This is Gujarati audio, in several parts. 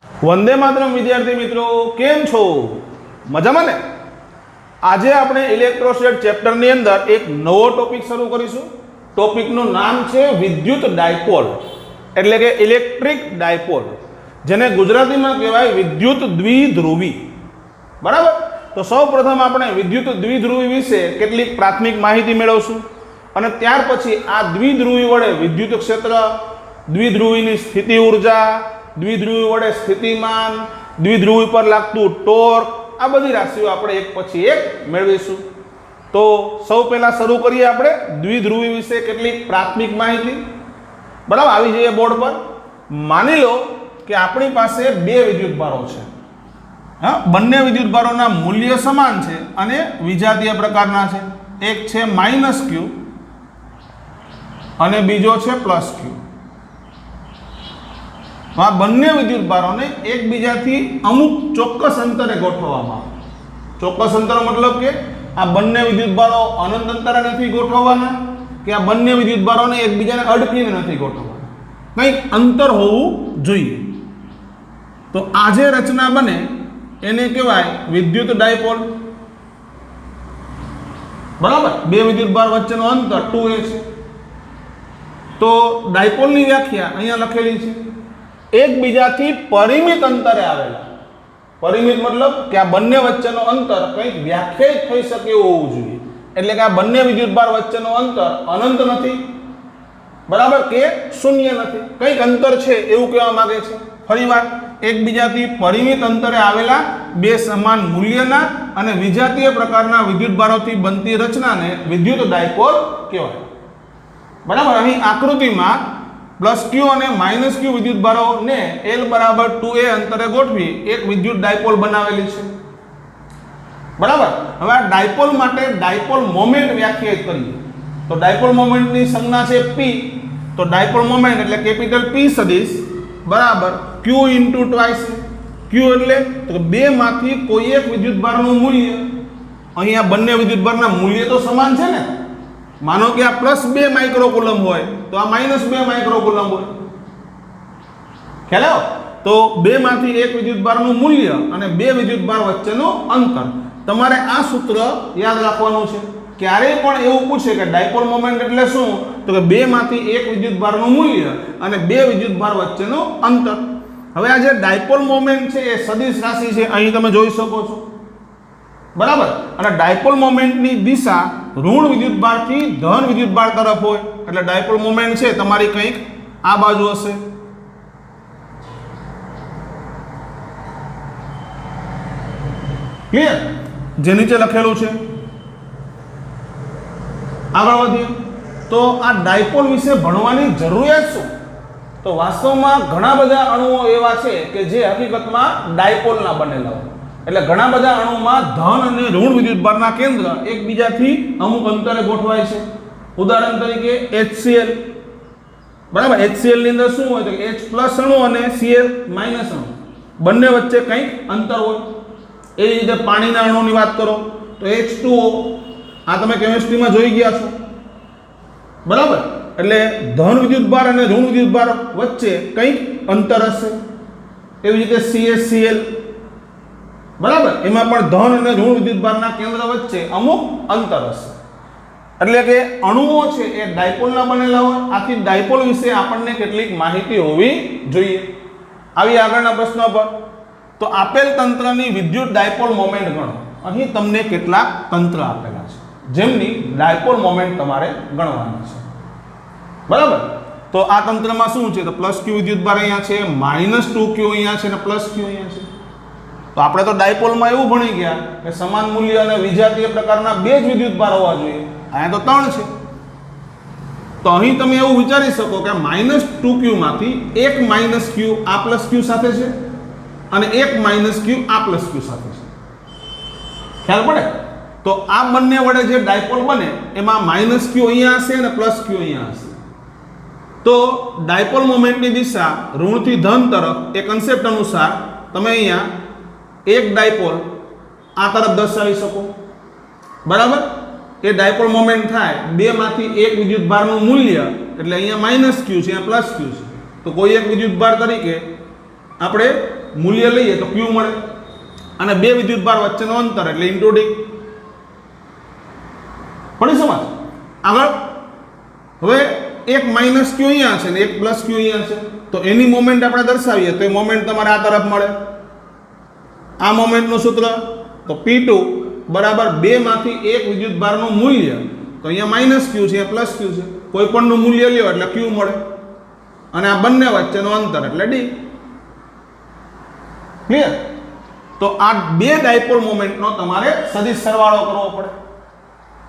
વંદે માતરમ વિદ્યાર્થી મિત્રો, કેમ છો? મજામાં ને? આજે આપણે ઇલેક્ટ્રોસ્ટેટ ચેપ્ટરની અંદર એક નવો ટોપિક શરૂ કરીશું. ટોપિકનું નામ છે વિદ્યુત ડાયપોલ, એટલે કે ઇલેક્ટ્રિક ડાયપોલ, જેને ગુજરાતીમાં કહેવાય વિદ્યુત દ્વિધ્રુવી. બરાબર? તો સૌપ્રથમ આપણે વિદ્યુત દ્વિધ્રુવી વિશે કેટલીક પ્રાથમિક માહિતી મેળવશું અને ત્યાર પછી આ દ્વિધ્રુવી વડે વિદ્યુત ક્ષેત્ર, દ્વિધ્રુવીની સ્થિતિ ઉર્જા, દ્વિધ્રુવી વડે સ્થિતિમાન, દ્વિધ્રુવી પર લાગતું ટોર્ક, આ બધી રાશિઓ આપણે એક પછી એક મેળવીશું. તો સૌ પહેલા શરૂ કરીએ આપણે દ્વિધ્રુવી વિશે કેટલીક પ્રાથમિક માહિતી. બરાબર, આવી જઈએ બોર્ડ પર. માની લો કે આપણી પાસે બે વિદ્યુતભારો છે. હા, બંને વિદ્યુતભારોના મૂલ્ય સમાન છે અને વિજાતીય પ્રકારના છે. એક છે -Q અને બીજો છે +Q. આ બંને વિદ્યુતભારોને એકબીજાથી અમુક ચોક્કસ અંતરે ગોઠવવામાં આવે. ચોક્કસ અંતર મતલબ કે આ બંને વિદ્યુતભારો અનંત અંતરે નથી ગોઠવવાના, કે આ બંને વિદ્યુતભારોને એકબીજાને અડકીને નથી ગોઠવવાના. કંઈક અંતર હોવું જોઈએ. તો આ જે રચના બને એને કહેવાય વિદ્યુત ડાયપોલ. બરાબર, બે વિદ્યુતભાર વચ્ચેનું અંતર 2a છે. તો ડાયપોલની વ્યાખ્યા અહીંયા લખેલી છે. એકબીજાથી પરિમિત અંતરે આવેલા. પરિમિત મતલબ કે આ બંને વચ્ચેનો અંતર કંઈક વ્યાખ્યાયિત થઈ શકે એવું હોવું જોઈએ. એટલે કે આ બંને વિદ્યુતભાર વચ્ચેનો અંતર અનંત નથી, બરાબર, કે શૂન્ય નથી, કંઈક અંતર છે એવું કહેવા માંગે છે. ફરીવાર, એકબીજાથી પરિમિત અંતરે આવેલા બે સમાન મૂલ્યના અને વિજાતીય પ્રકારના વિદ્યુતભારોથી બનતી રચનાને વિદ્યુત ડાયપોલ કહેવાય. બરાબર, અહીં આકૃતિમાં +Q અને -Q વિદ્યુતભારોને L બરાબર 2a અંતરે ગોઠવી એક વિદ્યુત ડાયપોલ બનાવેલી છે. બરાબર, હવે આ ડાયપોલ માટે ડાયપોલ મોમેન્ટ વ્યાખ્યાયિત કરીએ. તો ડાયપોલ મોમેન્ટની સંજ્ઞા છે P. તો ડાયપોલ મોમેન્ટ એટલે કેપિટલ P સદિશ બરાબર Q ઇન્ટુ ટ્વાઇસ. Q એટલે તો બે માંથી કોઈ એક વિદ્યુતભારનું મૂલ્ય. અહીં આ બંને વિદ્યુતભારના મૂલ્ય તો સમાન છે ને. માનો કે આ +2 માઇક્રોકુલમ હોય તો આ -2 માઇક્રોકુલમ હોય. ખ્યાલ આવ્યો? તો બે માંથી એક વિદ્યુતભારનું મૂલ્ય અને બે વિદ્યુતભાર વચ્ચેનું અંતર. તમારે આ સૂત્ર યાદ રાખવાનું છે. ક્યારેય પણ એવું પૂછે કે ડાયપોલ મોમેન્ટ એટલે શું, તો કે બે માંથી એક વિદ્યુતભારનું મૂલ્ય અને બે વિદ્યુતભાર વચ્ચેનું અંતર. હવે આ જે ડાયપોલ મોમેન્ટ છે એ સદિશ રાશિ છે, અહીં તમે જોઈ શકો છો. બરાબર, અને ડાયપોલ મોમેન્ટની દિશા ઋણ વિદ્યુતભારથી ધન વિદ્યુતભાર તરફ હોય. એટલે ડાયપોલ મોમેન્ટ છે તમારી કંઈક આ બાજુ હશે. ક્લિયર? જે નીચે લખેલું છે. આગળ વધીએ તો આ ડાયપોલ વિશે ભણવાની જરૂરિયાત શું? તો વાસ્તવમાં ઘણા બધા અણુઓ એવા છે કે જે હકીકતમાં ડાયપોલના બનેલા હોય. એટલે ઘણા બધા અણુમાં ધન અને ઋણ વિદ્યુતભારના કેન્દ્ર એકબીજાથી અમુક અંતરે ગોઠવાય છે. ઉદાહરણ તરીકે HCl. બરાબર, HCl ની અંદર શું હોય તો H+ અણુ અને Cl- અણુ, બંને વચ્ચે કંઈક અંતર હોય. એ રીતે પાણીના અણુની વાત કરો તો H2O. આ તમે કેમિસ્ટ્રીમાં જોઈ ગયા છો. બરાબર, એટલે ધન વિદ્યુતભાર અને ઋણ વિદ્યુતભાર વચ્ચે કંઈક અંતર હશે. એવી રીતે CaCl. બરાબર, એમાં પણ ધન અને ઋણ વિદ્યુતભારના કેન્દ્ર વચ્ચે અમુક અંતર હશે. એટલે કે અણુઓ છે એ ડાયપોલના બનેલા હોય. આથી ડાયપોલ વિશે આપણને કેટલીક માહિતી હોવી જોઈએ. આવી આગળના પ્રશ્નો પર. તો આપેલ તંત્રની વિદ્યુત ડાયપોલ મોમેન્ટ ગણો. અહીં તમને કેટલાક તંત્ર આપેલા છે જેમની ડાયપોલ મોમેન્ટ તમારે ગણવાની છે. બરાબર, તો આ તંત્રમાં શું છે તો +Q વિદ્યુતભાર અહીંયા છે, -2Q અહીંયા છે અને +Q અહીંયા છે. તો આપણે તો ડાયપોલમાં એવું ભણી ગયા કે સમાન મૂલ્ય અને વિજાતીય પ્રકારના બે જ વિદ્યુતભાર હોવા જોઈએ. અહીંયા તો 3 છે. તો અહીં તમે એવું વિચારી શકો કે -2Q માંથી એક -Q આ +Q સાથે છે અને એક -Q આ +Q સાથે છે. ખ્યાલ પડે? તો આ બંને વડે જે ડાયપોલ બને એમાં -Q અહીંયા હશે અને +Q અહીંયા હશે. તો ડાયપોલ મોમેન્ટની દિશા ઋણથી ધન તરફ એ કન્સેપ્ટ અનુસાર તમે અહીંયા એક ડાયપોલ આ તરફ દર્શાવી શકો. બરાબર, એ ડાયપોલ મોમેન્ટ થાય બે માંથી એક વિદ્યુતભારનું મૂલ્ય, એટલે અહીંયા -Q છે, અહીંયા +Q છે. તો કોઈ એક વિદ્યુતભાર તરીકે આપણે મૂલ્ય લઈએ તો ક્યુ મળે, અને બે વિદ્યુતભાર વચ્ચેનો અંતર એટલે ઇન્ટુ ડી. પડી સમજ? આગળ હવે એક માઇનસ ક્યુ અહીંયા છે ને એક પ્લસ ક્યુ અહીંયા છે, તો એની મોમેન્ટ આપણે દર્શાવીએ તો એ મોમેન્ટ તમારે આ તરફ મળે. આ મોમેન્ટનું સૂત્ર તો P2 બરાબર 2 માંથી એક વિદ્યુતભારનું મૂલ્ય, તો અહીંયા માઇનસ ક્યુ છે, પ્લસ ક્યુ છે, કોઈ પણનું મૂલ્ય લ્યો એટલે ક્યુ મળે, અને આ બંને વચ્ચેનો અંતર એટલે ડી. ક્લિયર? તો આ બે ડાયપોલ મોમેન્ટનો તમારે સદિશ સરવાળો કરવો પડે,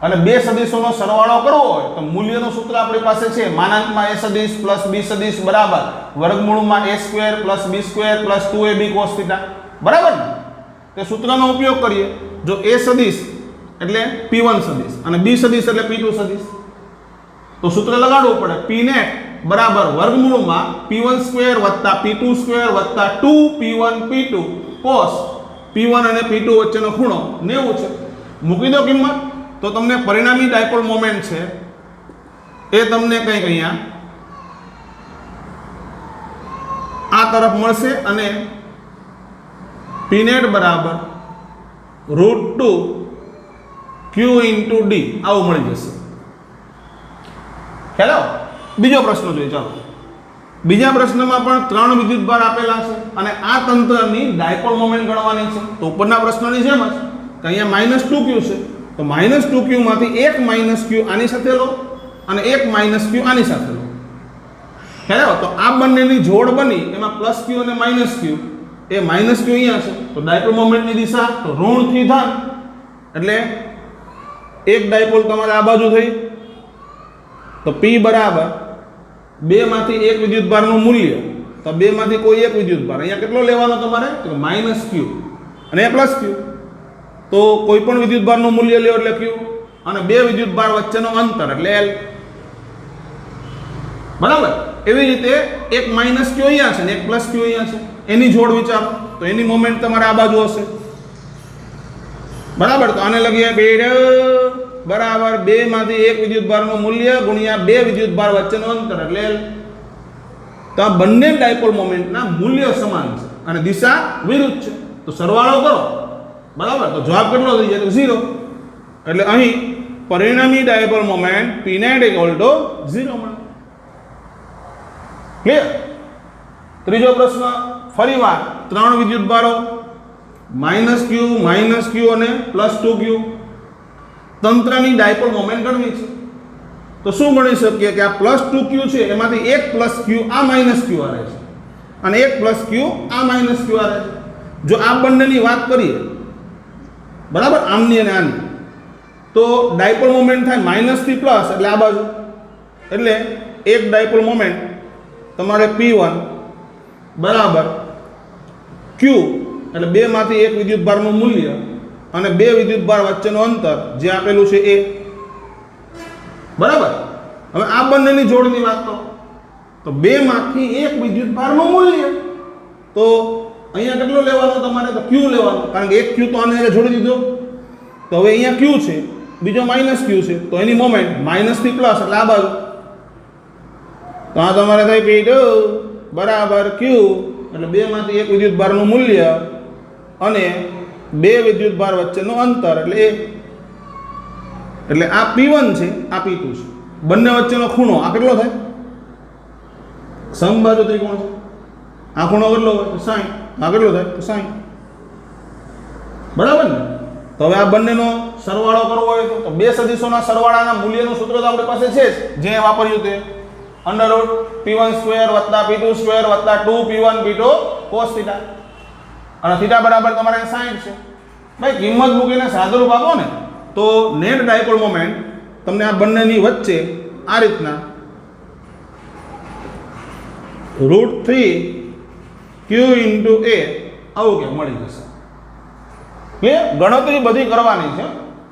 અને બે સદિશોનો સરવાળો કરવો હોય તો મૂલ્યનું સૂત્ર આપણી પાસે છે માનાંકમાં a સદિશ પ્લસ b સદિશ બરાબર વર્ગમૂળમાં a square plus b square plus 2ab cos theta. બરાબર ને? તે સૂત્રનો ઉપયોગ કરીએ. જો a સદિશ એટલે p1 સદિશ અને b સદિશ એટલે p2 સદિશ, તો સૂત્ર લગાડવું પડે. p net બરાબર વર્ગમૂળમાં p1 સ્ક્વેર વત્તા p2 સ્ક્વેર વત્તા 2p1 p2 cos p1 અને p2 વચ્ચેનો ખૂણો 90 છે. મૂકી દો કિંમત, તો તમને પરિણામી ડાયપોલ મોમેન્ટ છે એ તમને કંઈક અહીંયા આ તરફ મળશે, અને p net બરાબર √2 q into d આવું મળી જશે. હેલો, બીજો પ્રશ્ન જોઈએ. ચાલો, બીજા પ્રશ્નમાં પણ 3 વિદ્યુતભાર આપેલા છે અને આ તંત્રની ડાયપોલ મોમેન્ટ ગણવાની છે. તો ઉપરના પ્રશ્નની જેમ જ કે અહીંયા -2q છે, તો -2q માંથી એક -q આની સાથે લો અને એક -q આની સાથે લો. હેલો, તો આ બંનેની જોડ બની એમાં +q અને -q, એ -q અહીંયા છે, તો ડાયપોલ મોમેન્ટની દિશા તો ઋણથી ધન, એટલે એક ડાયપોલ તમારે આ બાજુ થઈ, તો p બરાબર 2 માંથી એક વિદ્યુતભારનું મૂલ્ય, તો 2 માંથી કોઈ એક વિદ્યુતભાર અહીંયા કેટલો લેવાનો તમારે? તો -q અને +q, તો કોઈ પણ વિદ્યુતભારનું મૂલ્ય લ્યો એટલે q, અને બે વિદ્યુતભાર વચ્ચેનો અંતર એટલે l. બરાબર? એવી રીતે એક -q અહીંયા છે ને એક +q અહીંયા છે, એની જોડ વિચારો તો એની મોમેન્ટ તમારે આ બાજુ હશે. બરાબર? તો આને લગીએ બરાબર 2 માંથી એક વિદ્યુતભારનું મૂલ્ય ગુણ્યા બે વિદ્યુતભાર વચ્ચેનો અંતર એટલે l. તો આ બંને ડાયપોલ મોમેન્ટના મૂલ્ય સમાન છે અને દિશા વિરુદ્ધ છે, તો સરવાળો કરો. બરાબર? તો જવાબ કેટલો થઈ જાય? તો 0. એટલે અહીં પરિણામી ડાયપોલ મોમેન્ટ p net = 0 મળે. ક્લિયર? ત્રીજો પ્રશ્ન ફરીવાર 3 વિદ્યુતભારો -q અને +2q, તંત્રની ડાયપોલ મોમેન્ટ ગણવી છે. તો શું ગણી શકીએ કે આ +2q છે એમાંથી એક +q આ -q આવે છે અને એક +q આ -q આવે છે. જો આ બંનેની વાત કરીએ, બરાબર, આમની અને આની, તો ડાયપોલ મોમેન્ટ થાય માઇનસ થી પ્લસ એટલે આ બાજુ, એટલે એક ડાયપોલ મોમેન્ટ તમારે p1 બરાબર q એટલે 2 માંથી એક વિદ્યુતભારનું મૂલ્ય અને બે વિદ્યુતભાર વચ્ચેનો અંતર જે આપેલું છે એ. બરાબર? હવે આ બંનેની જોડની વાત કરો તો 2 માંથી એક વિદ્યુતભારનું મૂલ્ય, તો અહીંયા કેટલો લેવાનો તમારે? તો q લેવાનો, કારણ કે એક q તો આને જોડી દીધો, તો હવે અહીંયા q છે, બીજો -q છે, તો એની મોમેન્ટ માઇનસ થી પ્લસ એટલે આ બાજુ, તો આ તમારે થાય p2 બરાબર q એટલે 2 માંથી એક વિદ્યુતભારનું મૂલ્ય અને બે વિદ્યુતભાર વચ્ચેનો અંતર એટલે a. એટલે આ p1 છે, આ p2 છે, બંને વચ્ચેનો ખૂણો આ કેટલો થાય? સમબાજુ ત્રિકોણ છે, આ ખૂણો કેટલો હોય? તો 60. આ કેટલો થાય? તો 60. બરાબર ને? તો હવે આ બંનેનો સરવાળો કરવો હોય તો બે સદિશોના સરવાળાના મૂલ્યનું સૂત્ર તો આપણી પાસે છે જ, જે વાપર્યું તે √p1 સ્ક્વેર વત્તા p2 સ્ક્વેર વત્તા 2p1 p2 cos થીટા, અને થીટા બરાબર તમારે 60 છે. ભાઈ કિંમત મૂકીને સાદુરૂપ આપો ને તો નેટ ડાયપોલ મોમેન્ટ તમને આ બંનેની વચ્ચે આ રીતના √3q into a આવું કે મળી જશે. ક્લિયર? ગણતરી બધી કરવાની છે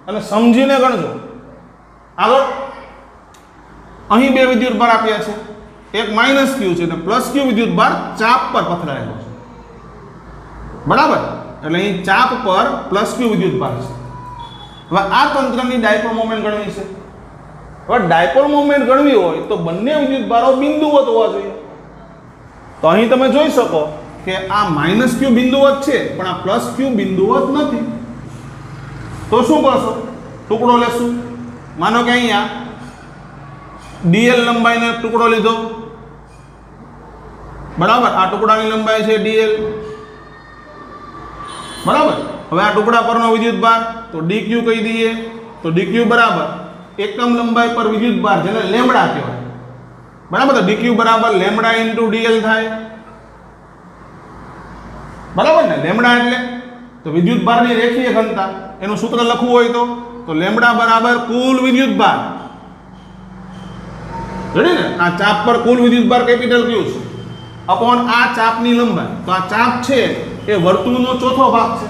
અને સમજીને ગણજો. આગળ અહીં બે વિદ્યુતભાર આપ્યા છે, એક -q છે અને +q વિદ્યુતભાર ચાપ પર પથરાયેલો છે. બરાબર? એટલે અહીં ચાપ પર +q વિદ્યુતભાર છે. હવે આ તંત્રની ડાયપોલ મોમેન્ટ ગણવી છે. હવે ડાયપોલ મોમેન્ટ ગણવી હોય તો બંને વિદ્યુતભારો બિંદુવત હોવા જોઈએ. તો અહીં તમે જોઈ શકો કે આ માઇનસ ક્યુ બિંદુઓ જ છે પણ આ પ્લસ ક્યુ બિંદુઓ જ નથી, તો શું કરશો? ટુકડો લેશું. માનો કે અહીંયા ડીએલ લંબાઈનો એક ટુકડો લીધો, બરાબર. આ ટુકડાની લંબાઈ છે ડીએલ, બરાબર. હવે આ ટુકડા પરનો વિદ્યુતભાર તો ડીક્યુ કહી દઈએ. તો ડીક્યુ બરાબર એકમ લંબાઈ પર વિદ્યુતભાર, જેને લેમ્બડા કહેવાય, બરાબર. તો ડીક્યુ બરાબર લેમ્બડા ઇન્ટુ ડીએલ થાય, બરાબર ને. લેમ્બડા એટલે તો વિદ્યુતભારની રેખીય ઘનતા, એનું સૂત્ર લખવું હોય તો લેમ્બડા બરાબર કુલ વિદ્યુતભાર, રેડી ને. આ ચાપ પર કુલ વિદ્યુતભાર કેપિટલ ક્યુ છે અપોન આ ચાપની લંબાઈ. તો આ ચાપ છે એ વર્તુળનો ચોથો ભાગ છે.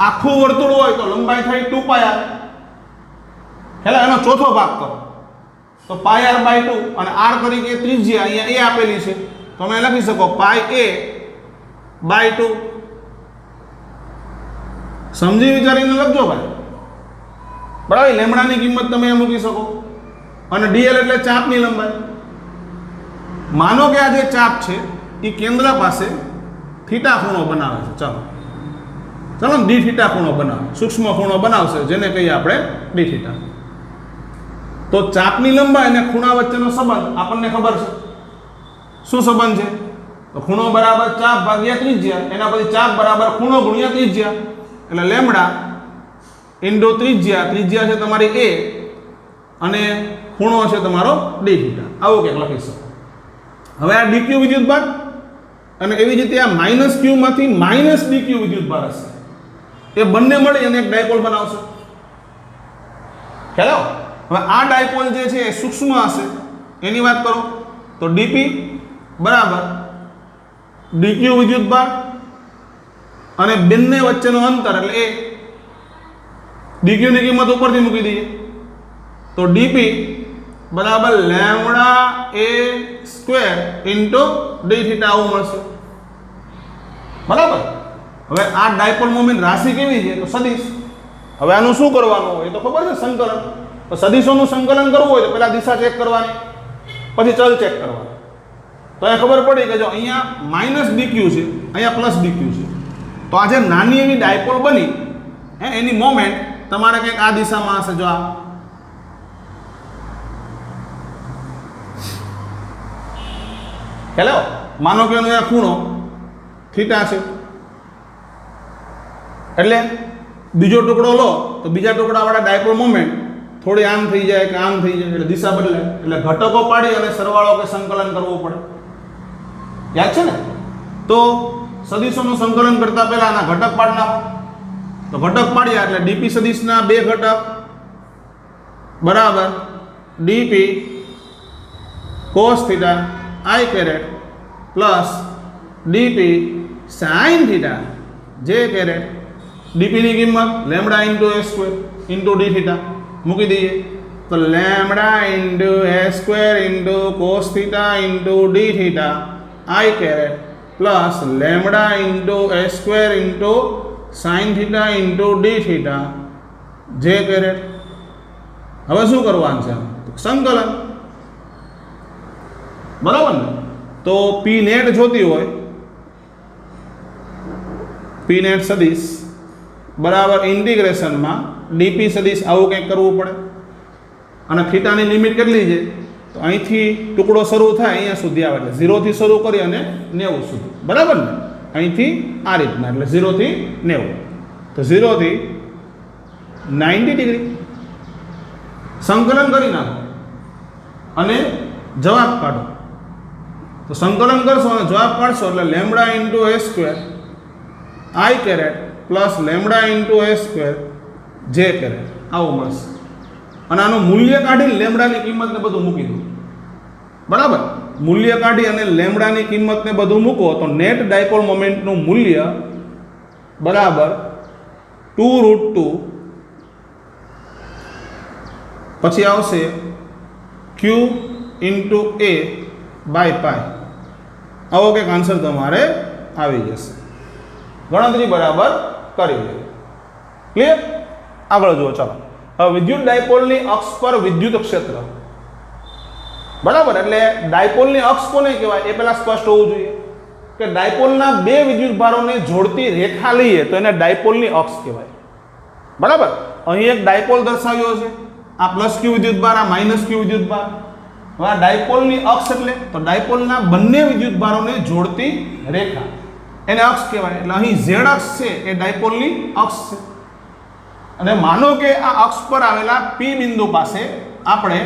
આખું વર્તુળ હોય તો લંબાઈ થઈ 2πr, હેલા એનો ચોથો ભાગ કરો તો πr/2 અને r તરીકે ત્રિજ્યા અહીંયા a આપેલી છે, તો તમે લખી શકો πa/2. સમજી વિચારીને લખજો ભાઈ, બરાબર. લેમ્બડાની કિંમત તમે મૂકી શકો અને ડીએલ એટલે ચાપની લંબાઈ. માનો કે આ જે ચાપ છે એ કેન્દ્ર પાસે થીટા ખૂણો બનાવે છે. ચાલો ડી થીટા ખૂણો બનાવે, સૂક્ષ્મ ખૂણો બનાવશે, જેને કહીએ આપણે ડી થીટા. તો ચાપની લંબાઈ અને ખૂણા વચ્ચેનો સંબંધ આપણને ખબર છે. શું સંબંધ છે? તો ખૂણો બરાબર ચાપ ભાગ્યા ત્રિજ્યા, એના પછી ચાપ બરાબર ખૂણો ગુણ્યા ત્રિજ્યા, એટલે લેમ્બડા ઇન્ટુ ત્રિજ્યા. ત્રિજ્યા છે તમારી a અને ખૂણો છે તમારો ડી થીટા. આવું કંઈક લખી શકો. હવે આ ડીક્યુ વિદ્યુતભાર અને એવી જ રીતે આ માઇનસ ક્યુમાંથી માઇનસ ડીક્યુ વિદ્યુતભાર હશે, એ બંને મળી અને એક ડાયપોલ બનાવશે. ખ્યાલ આવ્યો? હવે આ ડાયપોલ જે છે એ સૂક્ષ્મ હશે, એની વાત કરો તો ડીપી બરાબર ડીક્યુ વિદ્યુતભાર અને બંને વચ્ચેનો અંતર એટલે એ. ડીક્યુની કિંમત ઉપરથી મૂકી દઈએ તો ડીપી બરાબર lambda a square into D theta આવું મળશે, બરાબર. હવે આ ડાયપોલ મોમેન્ટ રાશિ કેવી છે? તો સદિશ. હવે આનું શું કરવાનું હોય? એ તો ખબર છે, સંકલન. તો સદિશોનું સંકલન કરવું હોય તો પહેલા દિશા ચેક કરવાની, પછી ચલ ચેક કરવાનું. તો અહીંયા ખબર પડી કે જો અહીંયા માઇનસ ડીક્યુ છે, અહીંયા પ્લસ ડીક્યુ છે, તો આ જે નાની એવી ડાયપોલ બની એની મોમેન્ટ તમારે કંઈક આ દિશામાં હશે. જો આ હેલો, માનો કે એનો ખૂણો થીટા છે, એટલે બીજો ટુકડો લો તો બીજા ટુકડાવાળા ડાયપોલ મોમેન્ટ થોડી આમ થઈ જાય કે આમ થઈ જાય, એટલે દિશા બદલાય. એટલે ઘટકો પાડી અને સરવાળો કે સંકલન કરવું પડે. યાદ છે ને? તો સદિશોનું સંકલન કરતા પહેલા આના ઘટક પાડ નાખો. તો ઘટક પાડ્યા એટલે ડીપી સદિશના બે ઘટક બરાબર DP cos theta i caret plus DP sine theta J caret. ડીપીની કિંમત lambda into a square into D theta મૂકી દઈએ તો lambda into a square into cos theta into D theta i caret plus lambda into a square into sine theta into D theta J caret. હવે શું કરવાનું છે? સંકલન, બરાબર ને. તો પી નેટ જોતી હોય, પી નેટ સદિશ બરાબર ઇન્ટિગ્રેશનમાં ડીપી સદિશ આવું કંઈક કરવું પડે. અને થીટાની લિમિટ કેટલી છે? તો અહીંથી ટુકડો શરૂ થાય અહીંયા સુધી આવે, એટલે 0 થી શરૂ કરી અને 90 સુધી, બરાબર ને. અહીંથી આ રીતના, એટલે 0 થી 90, તો 0 થી 90 ડિગ્રી. સંકલન કરી નાખો અને જવાબ કાઢો. તો સંકલન કરશો અને જવાબ કાઢશો એટલે lambda into a square i caret plus lambda into a square J caret આવું મળશે. અને આનું મૂલ્ય કાઢીને લેમ્બડાની કિંમતને બધું મૂકી દો, બરાબર. મૂલ્ય કાઢી અને લેમ્બડાની કિંમતને બધું મૂકો તો નેટ ડાયપોલ મોમેન્ટનું મૂલ્ય બરાબર 2√2 પછી આવશે q ઇન્ટુ a બાય પાય. આવો કંઈક આન્સર તમારે આવી જશે. ગણતરી બરાબર કરી લે. ક્લિયર? આગળ જુઓ. ચાલો હવે વિદ્યુત ડાયપોલની અક્ષ પર વિદ્યુત ક્ષેત્ર, બરાબર. એટલે ડાયપોલની અક્ષ કોને કહેવાય એ પહેલા સ્પષ્ટ હોવું જોઈએ. કે ડાયપોલના બે વિદ્યુતભારોને જોડતી રેખા લઈએ તો એને ડાયપોલની અક્ષ કહેવાય. બરાબર. અહીં એક ડાયપોલ દર્શાવ્યો છે, આ પ્લસ ક્યુ વિદ્યુતભાર, આ માઇનસ ક્યુ વિદ્યુતભાર. હવે આ ડાયપોલની અક્ષ એટલે તો ડાયપોલના બંને વિદ્યુતભારોને જોડતી રેખા એને અક્ષ કહેવાય. એટલે અહીં ઝેડ અક્ષ છે એ ડાયપોલની અક્ષ છે. અને માનો કે આ અક્ષ પર આવેલા પી બિંદુ પાસે આપણે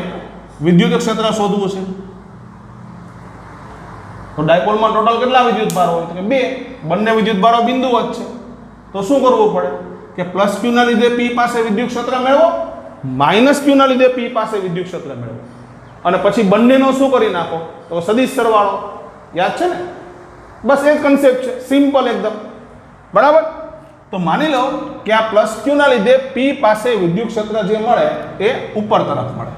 વિદ્યુત ક્ષેત્ર શોધવું છે. તો ડાયપોલમાં ટોટલ કેટલા વિદ્યુતભાર હોય? તો કે બે. બંને વિદ્યુતભારો બિંદુઓ જ છે. તો શું કરવું પડે કે પ્લસ ક્યુ ના લીધે પી પાસે વિદ્યુત ક્ષેત્ર મેળવો, માઇનસ ક્યુ ના લીધે પી પાસે વિદ્યુત ક્ષેત્ર મેળવો, અને પછી બંનેનો શું કરી નાખો? તો સદિશ સરવાળો. યાદ છે ને? બસ એ કન્સેપ્ટ છે, સિમ્પલ એકદમ. બરાબર. તો માની લો કે આ પ્લસ ક્યુ ના લીધે પી પાસે વિદ્યુત ક્ષેત્ર જે મળે એ ઉપર તરફ મળે.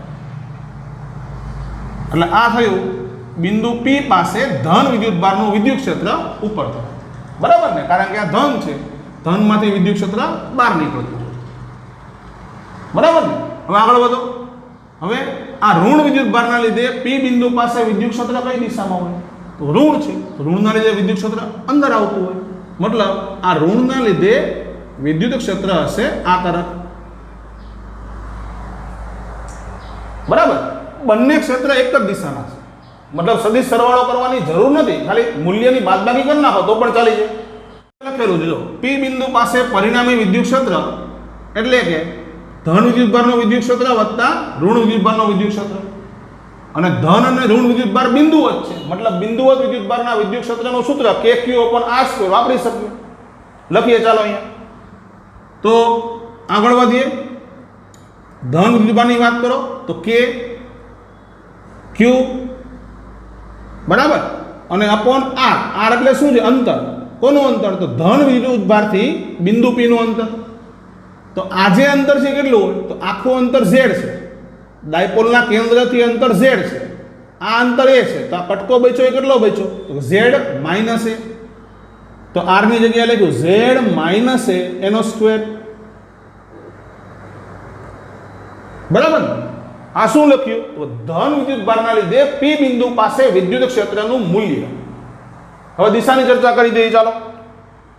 એટલે આ થયું બિંદુ પી પાસે ધન વિદ્યુતભારનું વિદ્યુત ક્ષેત્ર ઉપર તરફ. બરાબર ને? કારણ કે આ ધન છે, ધનમાંથી વિદ્યુત ક્ષેત્ર બહાર નીકળતું છે. બરાબર ને? હવે આગળ વધો. હવે આ ઋણ વિદ્યુતભારના લીધે પી બિંદુ પાસે વિદ્યુત ક્ષેત્ર કઈ દિશામાં હોય? તો ઋણ છે, તો ઋણના લીધે વિદ્યુત ક્ષેત્ર અંદર આવતું હોય. મતલબ આ ઋણના લીધે વિદ્યુત ક્ષેત્ર હશે આ તરફ. બરાબર. બંને ક્ષેત્ર એક જ દિશાના છે. મતલબ સદિશ સરવાળો કરવાની જરૂર નથી, ખાલી મૂલ્યની બાદબાકી કરી નાખો તો પણ ચાલી જાય. લખેલું છે જો, પી બિંદુ પાસે પરિણામી વિદ્યુત ક્ષેત્ર એટલે કે ધન વિદ્યુતભારનું વિદ્યુત ક્ષેત્ર વત્તા ઋણ વિદ્યુતભારનું વિદ્યુત ક્ષેત્ર. અને ધન અને ઋણ વિદ્યુતભાર બિંદુઓ જ છે, મતલબ બિંદુવત વિદ્યુતભારના વિદ્યુત ક્ષેત્રનું સૂત્ર KQ/R² વાપરી શકીએ. લખીએ ચાલો અહીંયા. તો આગળ વધીએ. ધન વિદ્યુતભારની વાત કરો તો KQ બરાબર, અને અપોન R. R એટલે શું છે? અંતર. કોનું અંતર? તો ધન વિદ્યુતભારથી બિંદુ P નું અંતર. તો આ જે અંતર છે કેટલું હોય? તો આખું અંતર Z છે. ડાયપોલના કેન્દ્રથી અંતર Z છે, આ અંતર A છે. તો આ કટકો બચ્યો એ કેટલો બચ્યો? તો Z માઇનસ A. તો R ની જગ્યાએ લખ્યું Z માઇનસ A એનો સ્ક્વેર. બરાબર ને? આ શું લખ્યું? તો ધન વિદ્યુતભારના લીધે પી બિંદુ પાસે વિદ્યુત ક્ષેત્રનું મૂલ્ય. હવે દિશાની ચર્ચા કરી દઈએ ચાલો.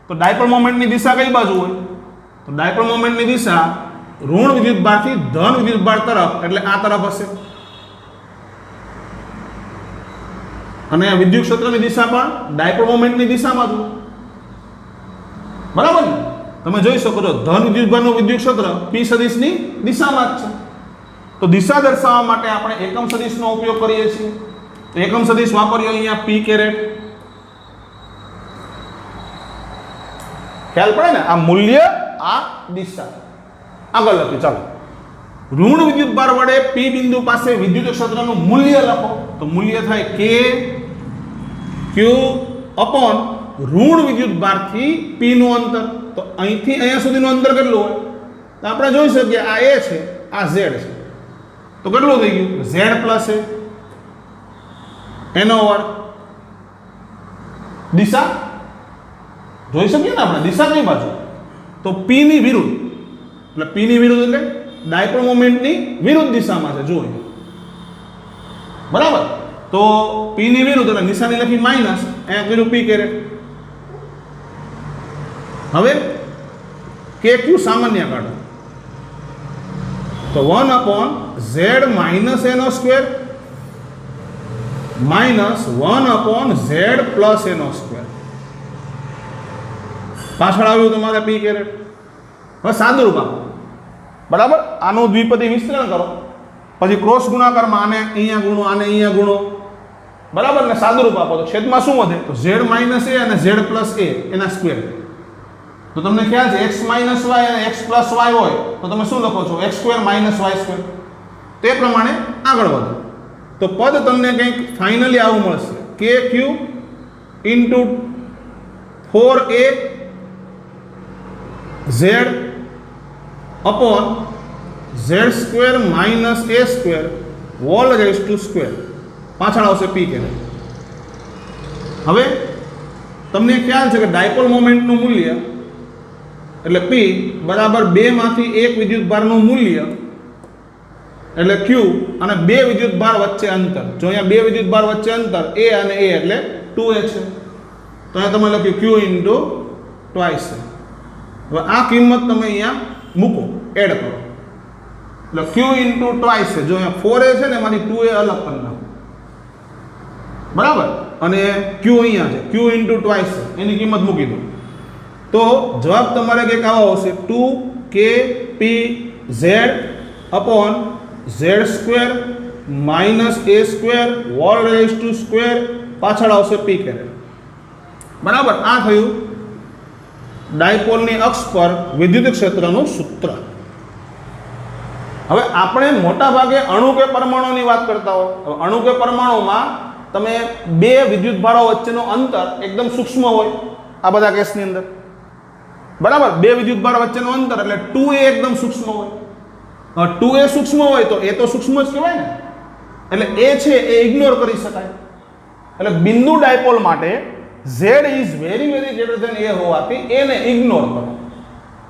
તો ડાયપોલ મોમેન્ટની દિશા કઈ બાજુ હોય? તો ડાયપોલ મોમેન્ટની દિશા ઋણ વિદ્યુતભારથી ધન વિદ્યુતભાર તરફ એટલે આ તરફ હશે. અને વિદ્યુત ક્ષેત્રની દિશા પણ ડાયપોલ મોમેન્ટની દિશામાં જ. બરાબર ને? તમે જોઈ શકો છો ધન વિદ્યુતભારનું વિદ્યુત ક્ષેત્ર પી સદિશની દિશામાં જ છે. તો દિશા દર્શાવવા માટે આપણે એકમ સદિશનો ઉપયોગ કરીએ છીએ. તો એકમ સદિશ વાપર્યો અહીંયા P કેરેટ. ખ્યાલ પડે ને? આ મૂલ્ય, આ દિશા. આગળ લખી ચાલો. ઋણ વિદ્યુતભાર વડે પી બિંદુ પાસે વિદ્યુત ક્ષેત્રનું મૂલ્ય લખો. તો મૂલ્ય થાય KQ અપોન ઋણ વિદ્યુતભારથી P નું અંતર. તો અહીંથી અહીંયા સુધીનું અંતર કેટલું હોય? તો આપણે જોઈ શકીએ આ A છે, આ Z છે. તો કેટલું થઈ ગયું? Z પ્લસ A એનો વર્ગ. દિશા જોઈ શકીએ ને આપણે? દિશા કઈ બાજુ? તો P ની વિરુદ્ધ. એટલે P ની વિરુદ્ધ એટલે ડાયપોલ મોમેન્ટની વિરુદ્ધ દિશામાં છે. જુઓ બરાબર. તો P ની વિરુદ્ધ એટલે નિશાની લખી માઇનસ, અહીંયા કર્યું P કેરેટ. હવે KQ સામાન્ય કાઢો. તો 1/Z માઇનસ A નો square minus 1/Z plus A નો સ્ક્વેર. પાછળ આવ્યું તમારે P કેરેટ. હવે સાદુરૂપ આપો. બરાબર. આનું દ્વિપદી વિસ્તરણ કરો, પછી ક્રોસ ગુણાકારમાં આને અહીંયા ગુણો, આને અહીંયા ગુણો. બરાબર ને? સાદુરૂપ આપો તો છેદમાં શું વધે? તો Z માઇનસ A અને Z પ્લસ A એના સ્ક્વેર. તો તમને ખ્યાલ છે x માઇનસ y અને x પ્લસ y હોય તો તમે શું લખો છો? x² minus y². તે પ્રમાણે આગળ વધો તો પદ તમને કંઈક ફાઇનલી આવું મળશે KQ into 4AZ upon Z² minus A² whole raise to square. પાછળ આવશે P કેરેટ. હવે તમને ખ્યાલ છે કે ડાયપોલ મોમેન્ટનું મૂલ્ય એટલે P બરાબર 2 માંથી 1 વિદ્યુતભારનું મૂલ્ય એટલે Q અને 2 વિદ્યુતભાર વચ્ચે અંતર. જો અહીંયા 2 વિદ્યુતભાર વચ્ચે અંતર A અને A એટલે 2A છે. તો અહીંયા તમે લખ્યું ક્યુ ઇન્ટુ ટ્વાઇસ છે. હવે આ કિંમત તમે અહીંયા મૂકો, એડ કરો એટલે ક્યુ ઇન્ટુ ટ્વાઇસ છે. જો અહીંયા 4a છે ને એમાંથી 2a અલગ કરી નાખો, બરાબર, અને ક્યુ અહીંયા છે, ક્યુ ઇન્ટુ ટ્વાઇસ છે, એની કિંમત મૂકી દો તો જવાબ તમારે કંઈક આવો આવશે 2kpz upon z square minus a square whole raise to square, પાછળ આવશે p કેરેટ, બરાબર. આ થયું ડાયપોલની અક્ષ પર વિદ્યુત ક્ષેત્રનું સૂત્ર. હવે આપણે મોટા ભાગે અણુ કે પરમાણુની વાત કરતા હોય. અણુ કે પરમાણુમાં તમે બે વિદ્યુતભારો વચ્ચેનો અંતર એકદમ સૂક્ષ્મ હોય, આ બધા કેસની અંદર, બરાબર. બે વિદ્યુતભારો વચ્ચેનો અંતર એટલે 2a એકદમ સૂક્ષ્મ હોય. 2a સૂક્ષ્મ હોય તો એ તો સૂક્ષ્મ જ કહેવાય ને, એટલે એ છે એ ઇગ્નોર કરી શકાય. એટલે બિંદુ ડાયપોલ માટે z is very very greater than a હોવાથી એને ઇગ્નોર કરો.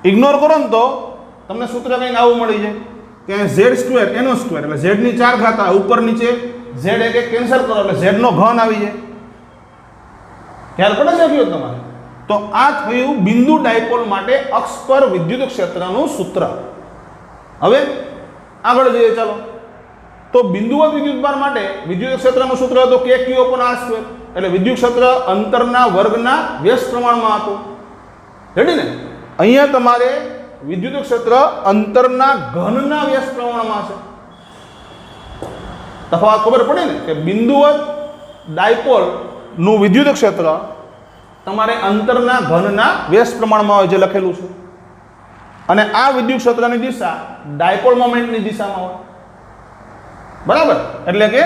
ઇગ્નોર કરો ને તો તમને સૂત્ર કંઈક આવું મળી જાય કે z સ્ક્વેર એનો સ્ક્વેર એટલે z ની 4 ઘાત ઉપર નીચે z એક એક કેન્સલ કરો એટલે z નો ઘન આવી જાય. ખ્યાલ પડે છે કયો તમારે? તો આ થયું બિંદુ ડાયપોલ માટે અક્ષ પર વિદ્યુત ક્ષેત્રનું સૂત્ર. હવે આગળ જઈએ ચાલો. તો બિંદુવત વિદ્યુતભાર માટે વિદ્યુત ક્ષેત્રનું સૂત્ર હતું kq upon r સ્ક્વેર, એટલે વિદ્યુત ક્ષેત્ર અંતરના વર્ગના વ્યસ્ત પ્રમાણમાં હતું. રેડી ને? અહીંયા તમારે વિદ્યુત ક્ષેત્ર અંતરના ઘનના વ્યસ્ત પ્રમાણમાં છે. તફાવત ખબર પડે ને કે બિંદુવત ડાયપોલ નું વિદ્યુત ક્ષેત્ર તમારે અંતરના ઘનના વ્યસ્ત પ્રમાણમાં હોય જે લખેલું છે, અને આ વિદ્યુત ક્ષેત્રની દિશા ડાયપોલ મોમેન્ટની દિશામાં હોય, બરાબર. એટલે કે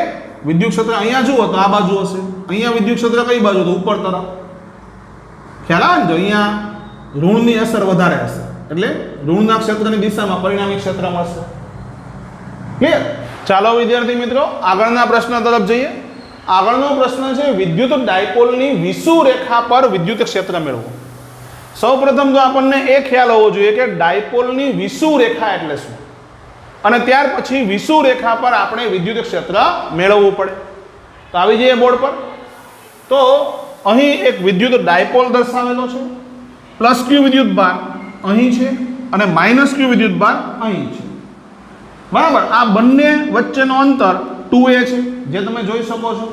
વિદ્યુત ક્ષેત્ર અહીંયા જુઓ તો આ બાજુ હશે, અહીંયા વિદ્યુત ક્ષેત્ર કઈ બાજુ તો ઉપર તરફ. ખ્યાલ આવે ને? તો અહીંયા ઋણની અસર વધારે હશે એટલે ઋણના ક્ષેત્રની દિશામાં પરિણામી ક્ષેત્ર મળશે. ક્લિયર? ચાલો વિદ્યાર્થી મિત્રો આગળના પ્રશ્ન તરફ જઈએ. આગળનો પ્રશ્ન છે વિદ્યુત ડાયપોલની વિષુવ રેખા પર વિદ્યુત ક્ષેત્ર મેળવો. સૌપ્રથમ તો આપણને એ ખ્યાલ હોવો જોઈએ કે ડાયપોલની વિષુવ રેખા એટલે શું, અને ત્યાર પછી વિષુવ રેખા પર આપણે વિદ્યુત ક્ષેત્ર મેળવવું પડે. તો આવી જઈએ બોર્ડ પર. તો અહીં એક વિદ્યુત ડાયપોલ દર્શાવેલો છે, પ્લસ ક્યુ વિદ્યુતભાર અહીં છે અને માઇનસ ક્યુ વિદ્યુતભાર અહીં છે, બરાબર. આ બંને વચ્ચેનો અંતર 2a છે જે તમે જોઈ શકો છો.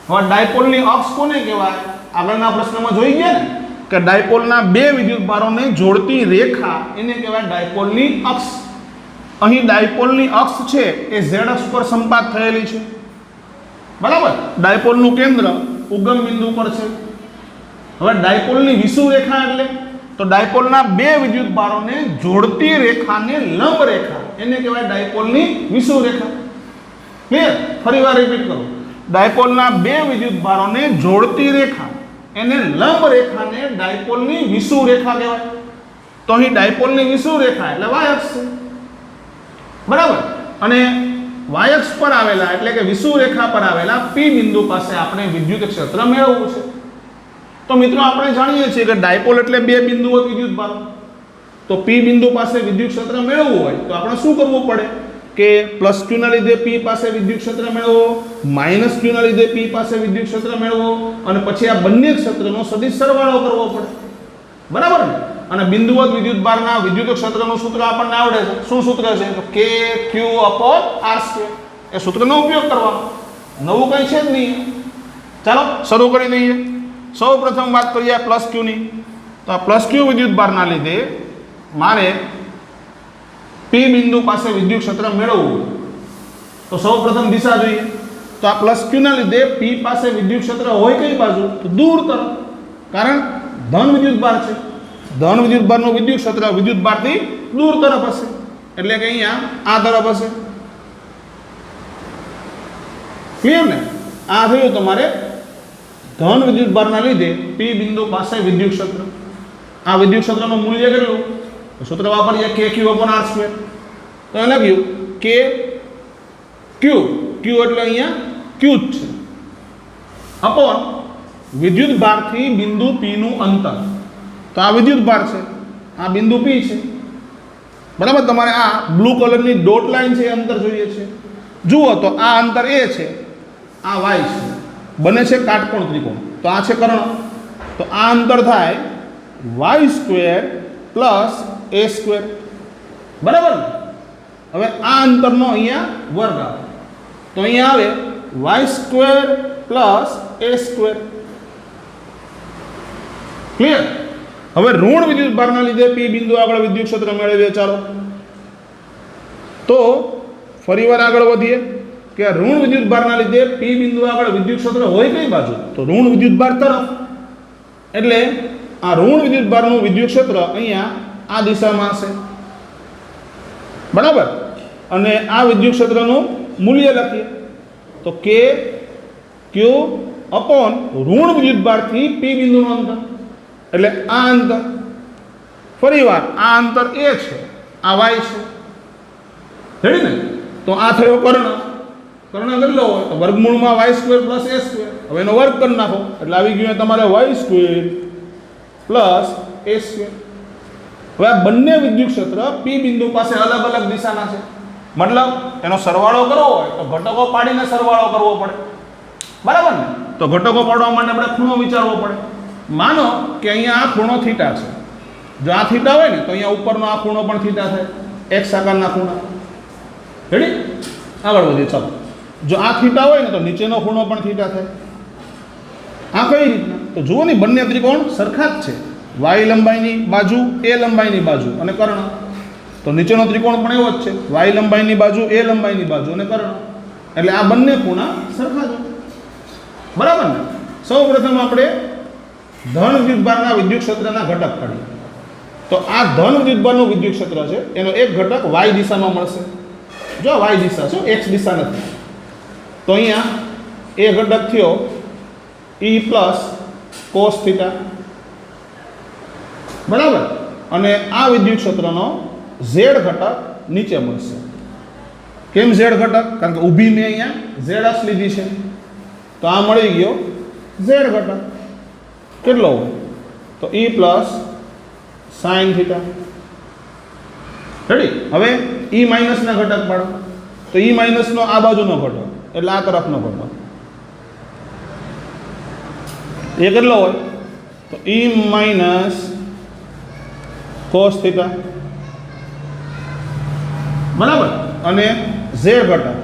હવે ડાયપોલની અક્ષ કોને કહેવાય? આગળના પ્રશ્નમાં જોઈ ગયા ને કે ડાયપોલના બે વિદ્યુતભારોને જોડતી રેખા એને કહેવાય ડાયપોલની અક્ષ. અહીં ડાયપોલની અક્ષ છે એ z અક્ષ પર સંપાત થયેલી છે, બરાબર. ડાયપોલનું કેન્દ્ર ઉગમ બિંદુ પર છે. હવે ડાયપોલની વિષુવ રેખા એટલે તો ડાયપોલના બે વિદ્યુતભારોને જોડતી રેખાને લંબ રેખા એને કહેવાય ડાયપોલની વિષુવ રેખા. ક્લિયર? ફરીવાર રિપીટ કરું. ડાયપોલના બે વિદ્યુતભારોને જોડતી રેખા એને લંબ રેખાને ડાયપોલની વિષુવ રેખા કહેવાય. તો અહીં ડાયપોલની વિષુવ રેખા એટલે y અક્ષ છે, બરાબર. અને y અક્ષ પર આવેલા એટલે કે વિષુવ રેખા પર આવેલા p બિંદુ પાસે આપણે વિદ્યુત ક્ષેત્ર મેળવવું છે. તો મિત્રો આપણે જાણીએ છીએ કે ડાયપોલ એટલે બે બિંદુવત વિદ્યુતભાર. તો p બિંદુ પાસે વિદ્યુત ક્ષેત્ર મેળવવું હોય તો આપણે શું કરવું પડે કે પ્લસ q ના લીધે p પાસે વિદ્યુત ક્ષેત્ર મેળવો, માઇનસ q ના લીધે p પાસે વિદ્યુત ક્ષેત્ર મેળવો, અને પછી આ બંને ક્ષેત્રનો સદિશ સરવાળો કરવો પડે, બરાબર ને? અને બિંદુવત વિદ્યુતભારના વિદ્યુત ક્ષેત્રનું સૂત્ર આપણને આવડે છે. શું સૂત્ર છે? તો kq upon r સ્ક્વેર. એ સૂત્રનો ઉપયોગ કરવાનો, નવું કંઈ છે જ નહીં. ચાલો શરૂ કરી દઈએ. સૌ પ્રથમ વાત કરીએ પ્લસ ક્યુની. તો આ પ્લસ ક્યુ વિદ્યુતભારના લીધે મારે p બિંદુ પાસે વિદ્યુત ક્ષેત્ર મેળવવું. તો સૌ પ્રથમ દિશા જોઈએ. તો આ પ્લસ ક્યુ ના લીધે p પાસે વિદ્યુત ક્ષેત્ર હોય કઈ બાજુ? તો દૂર તરફ, કારણ ધન વિદ્યુતભાર છે. ધન વિદ્યુતભારનું વિદ્યુત ક્ષેત્ર વિદ્યુતભારથી દૂર તરફ હશે, એટલે કે અહીંયા આ તરફ હશે. ક્લિયર ને? આ થયું તમારે ધન વિદ્યુતભારના લીધે p બિંદુ પાસે વિદ્યુત ક્ષેત્ર. આ વિદ્યુત ક્ષેત્રનું મૂલ્ય કેટલું? સૂત્ર વાપરીએ kq upon r સ્ક્વેર. તો એ લખ્યું કે q એટલે અહીંયા q જ છે અપોન વિદ્યુતભારથી બિંદુ p નું અંતર. તો આ વિદ્યુતભાર છે, આ બિંદુ p છે, બરાબર. તમારે આ બ્લુ કલરની ડોટ લાઈન છે એ અંતર જોઈએ છે. જુઓ તો આ અંતર a છે, આ y છે, બને છે કાટકોણ ત્રિકોણ. તો આ છે કર્ણ, તો આ અંતર થાય Y square plus a square, બરાબર ને? હવે આ અંતરનો અહીંયા વર્ગ આવે તો અહીંયા આવે Y square plus a square. Clear? હવે ઋણ વિદ્યુત ભારના લીધે પી બિંદુ આગળ વિદ્યુત ક્ષેત્ર મેળવીએ. ચાલો તો ફરીવાર આગળ વધીએ કે આ ઋણ વિદ્યુત ભારના લીધે પી બિંદુ આગળ વિદ્યુત ક્ષેત્ર હોય કઈ બાજુ? તો ઋણ વિદ્યુત ભાર તરફ. એટલે આ ઋણ વિદ્યુત ભારનું વિદ્યુત ક્ષેત્ર અહીંયા આ દિશામાં હશે, બરાબર? અને આ વિદ્યુત ક્ષેત્રનું મૂલ્ય લખીએ તો કે ક્યુ અપોન ઋણ વિદ્યુત ભારથી પી બિંદુનું અંતર, એટલે આ અંતર. ફરીવાર આ અંતર એ છે, આ વાય છે, રેડી ને? તો આ થયો કર્ણ. કર્ણ કેટલો હોય તો વર્ગમૂળમાં Y square plus a square. હવે એનો વર્ગ કરી નાખો એટલે આવી ગયું તમારે Y square plus a square. હવે આ બંને વિદ્યુત ક્ષેત્ર પી બિંદુ પાસે અલગ અલગ દિશાના છે, મતલબ એનો સરવાળો કરવો હોય તો ઘટકો પાડીને સરવાળો કરવો પડે, બરાબર ને? તો ઘટકો પાડવા માટે આપણે ખૂણો વિચારવો પડે. માનો કે અહીંયા આ ખૂણો થીટા છે, જો આ થીટા હોય ને તો અહીંયા ઉપરનો આ ખૂણો પણ થીટા થાય, એક્સ આકારના ખૂણા. રેડી? આગળ વધીએ. ચાલો, જો આ થીટા હોય ને તો નીચેનો ખૂણો પણ થીટા થાય. આ કઈ રીતના? તો જુઓ ને, બંને ત્રિકોણ સરખા જ છે, વાય લંબાઈની બાજુ, એ લંબાઈની બાજુ અને કર્ણ. તો નીચેનો ત્રિકોણ પણ એવો જ છે, વાય લંબાઈની બાજુ, એ લંબાઈની બાજુ અને કર્ણ. એટલે આ બંને ખૂણા સરખા છે, બરાબર ને? સૌ પ્રથમ આપણે ધન વિદ્યુતભારના વિદ્યુત ક્ષેત્રના ઘટક કાઢીએ. તો આ ધન વિદ્યુતભારનું વિદ્યુત ક્ષેત્ર છે, એનો એક ઘટક વાય દિશામાં મળશે. જો વાય દિશા છે, એક્સ દિશા નથી. તો અહીંયા એ ઘટક થયો E પ્લસ કોસ થીટા, બરાબર? અને આ વિદ્યુત ક્ષેત્રનો ઝેડ ઘટક નીચે મળશે. કેમ ઝેડ ઘટક? કારણ કે ઊભી મેં અહીંયા ઝેડ અક્ષ લીધી છે, તો આ મળી ગયો ઝેડ ઘટક. કેટલો હોય તો E plus sine theta. Ready? હવે E માઇનસના ઘટક પાડો તો E માઇનસનો આ બાજુનો ઘટક એટલે આ તરફનો ઘટક એ કેટલો હોય તો E માઇનસ કોસ થીટા, બરાબર? અને ઝેડ ઘટક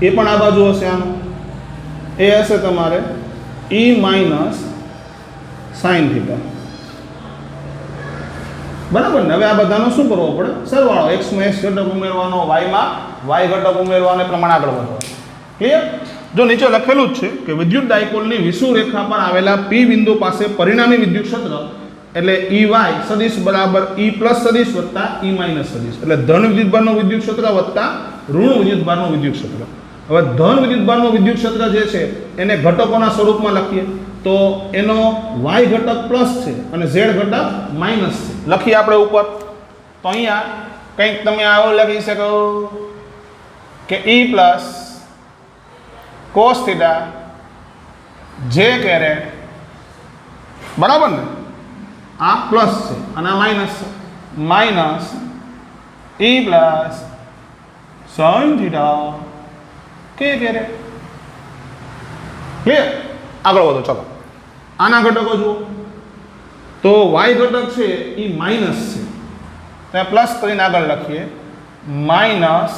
એ પણ આ બાજુ હશે, આનો એ હશે તમારે E માઇનસ સાઇન થીટા, બરાબર ને? હવે આ બધાનો શું કરવો પડે? સરવાળો. એક્સમાં એક્સ ઘટક ઉમેરવાનો, વાયમાં વાય ઘટક ઉમેરવાનો, પ્રમાણ આગળ વધવાનું. ક્લિયર? જો નીચે લખેલું જ છે કે વિદ્યુત ડાયપોલની વિષુવ રેખા પર આવેલા પી બિંદુ પાસે પરિણામી વિદ્યુત ક્ષેત્ર એટલે ઈ વાય સદિશ બરાબર ઈ પ્લસ સદિશ વત્તા ઈ માઇનસ સદિશ, એટલે ધન વિદ્યુતભારનું વિદ્યુત ક્ષેત્ર વત્તા ઋણ વિદ્યુતભારનું વિદ્યુત ક્ષેત્ર. હવે ધન વિદ્યુતભારનું વિદ્યુત ક્ષેત્ર જે છે એને ઘટકોના સ્વરૂપમાં લખીએ તો એનો વાય ઘટક પ્લસ છે અને ઝેડ ઘટક માઇનસ છે. લખીએ આપણે ઉપર. તો અહીંયા કંઈક તમે આવો લખી શકો કે ઈ plus cos theta J caret, બરાબર ને? આ પ્લસ છે અને આ માઇનસ છે, માઇનસ ઈ પ્લસ સાઇન થીટા કે કેરેટ. ક્લિયર? આગળ વધો. ચલો આના ઘટકો જુઓ તો વાય ઘટક છે એ માઇનસ છે, ત્યાં પ્લસ કરીને આગળ લખીએ માઇનસ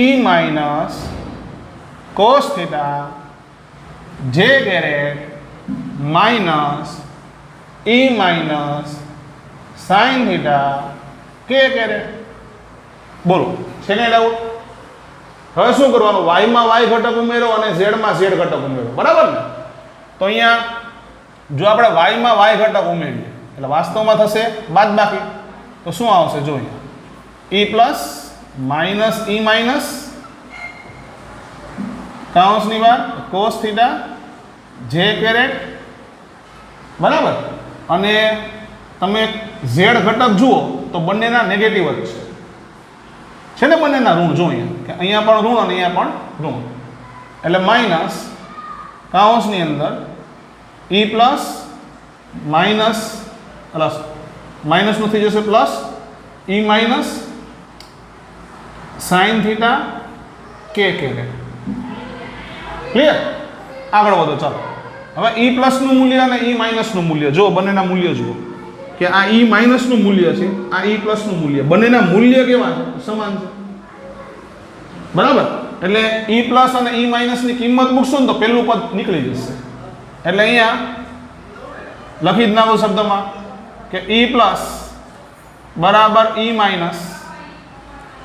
ઈ minus cos theta J caret minus ઈ માઇનસ સાઇન થીટા કે કેરેટ. બોલો છે ને લાવો? હવે શું કરવાનું? વાયમાં વાય ઘટક ઉમેરો અને ઝેડમાં ઝેડ ઘટક ઉમેરો, બરાબર ને? તો અહીંયા જો આપણે વાયમાં વાય ઘટક ઉમેરીએ એટલે વાસ્તવમાં થશે બાદબાકી. તો શું આવશે? જો અહીંયા ઈ પ્લસ માઇનસ ઈ માઇનસ કાઉન્સની બહાર કોસ થીટા જે કેરેટ, બરાબર? અને તમે ઝેડ ઘટક જુઓ તો બંનેના નેગેટિવ જ છે ને? બંનેના ઋણ. જો અહીંયા કે અહીંયા પણ ઋણ અને અહીંયા પણ ઋણ, એટલે માઇનસ કાઉન્સની અંદર ઈ પ્લસ માઇનસ પ્લસ માઇનસનું થઈ જશે પ્લસ ઈ માઇનસ સાઇન થીટા કે કેરેટ. ક્લિયર? આગળ વધો. ચાલો હવે E પ્લસનું મૂલ્ય અને E માઇનસનું મૂલ્ય જો બંનેના મૂલ્ય જુઓ કે આ E માઇનસનું મૂલ્ય છે, આ E પ્લસનું મૂલ્ય, બંનેના મૂલ્ય કેવા છે? સમાન છે, બરાબર. એટલે E પ્લસ અને E માઇનસની કિંમત મૂકશો ને તો પહેલું પદ નીકળી જશે. એટલે અહીંયા લખી જ નાખો શબ્દમાં કે E પ્લસ બરાબર E માઇનસ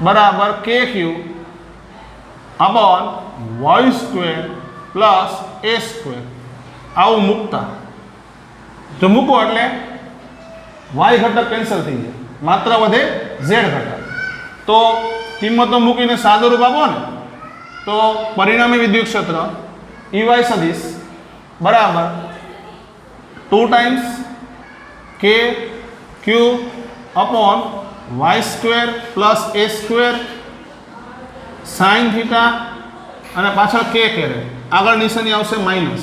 બરાબર KQ upon y square plus a square. આવું મૂકતા જો મૂકો એટલે y ઘટક કેન્સલ થઈ જાય, માત્ર વધે z ઘટક. તો કિંમતો મૂકીને સાદું રૂપ આપો ને તો પરિણામી વિદ્યુત ક્ષેત્ર EY સદિશ બરાબર 2 times k q upon y square plus a square sine theta અને પાછળ k કેરેટ, આગળ નિશાની આવશે માઇનસ,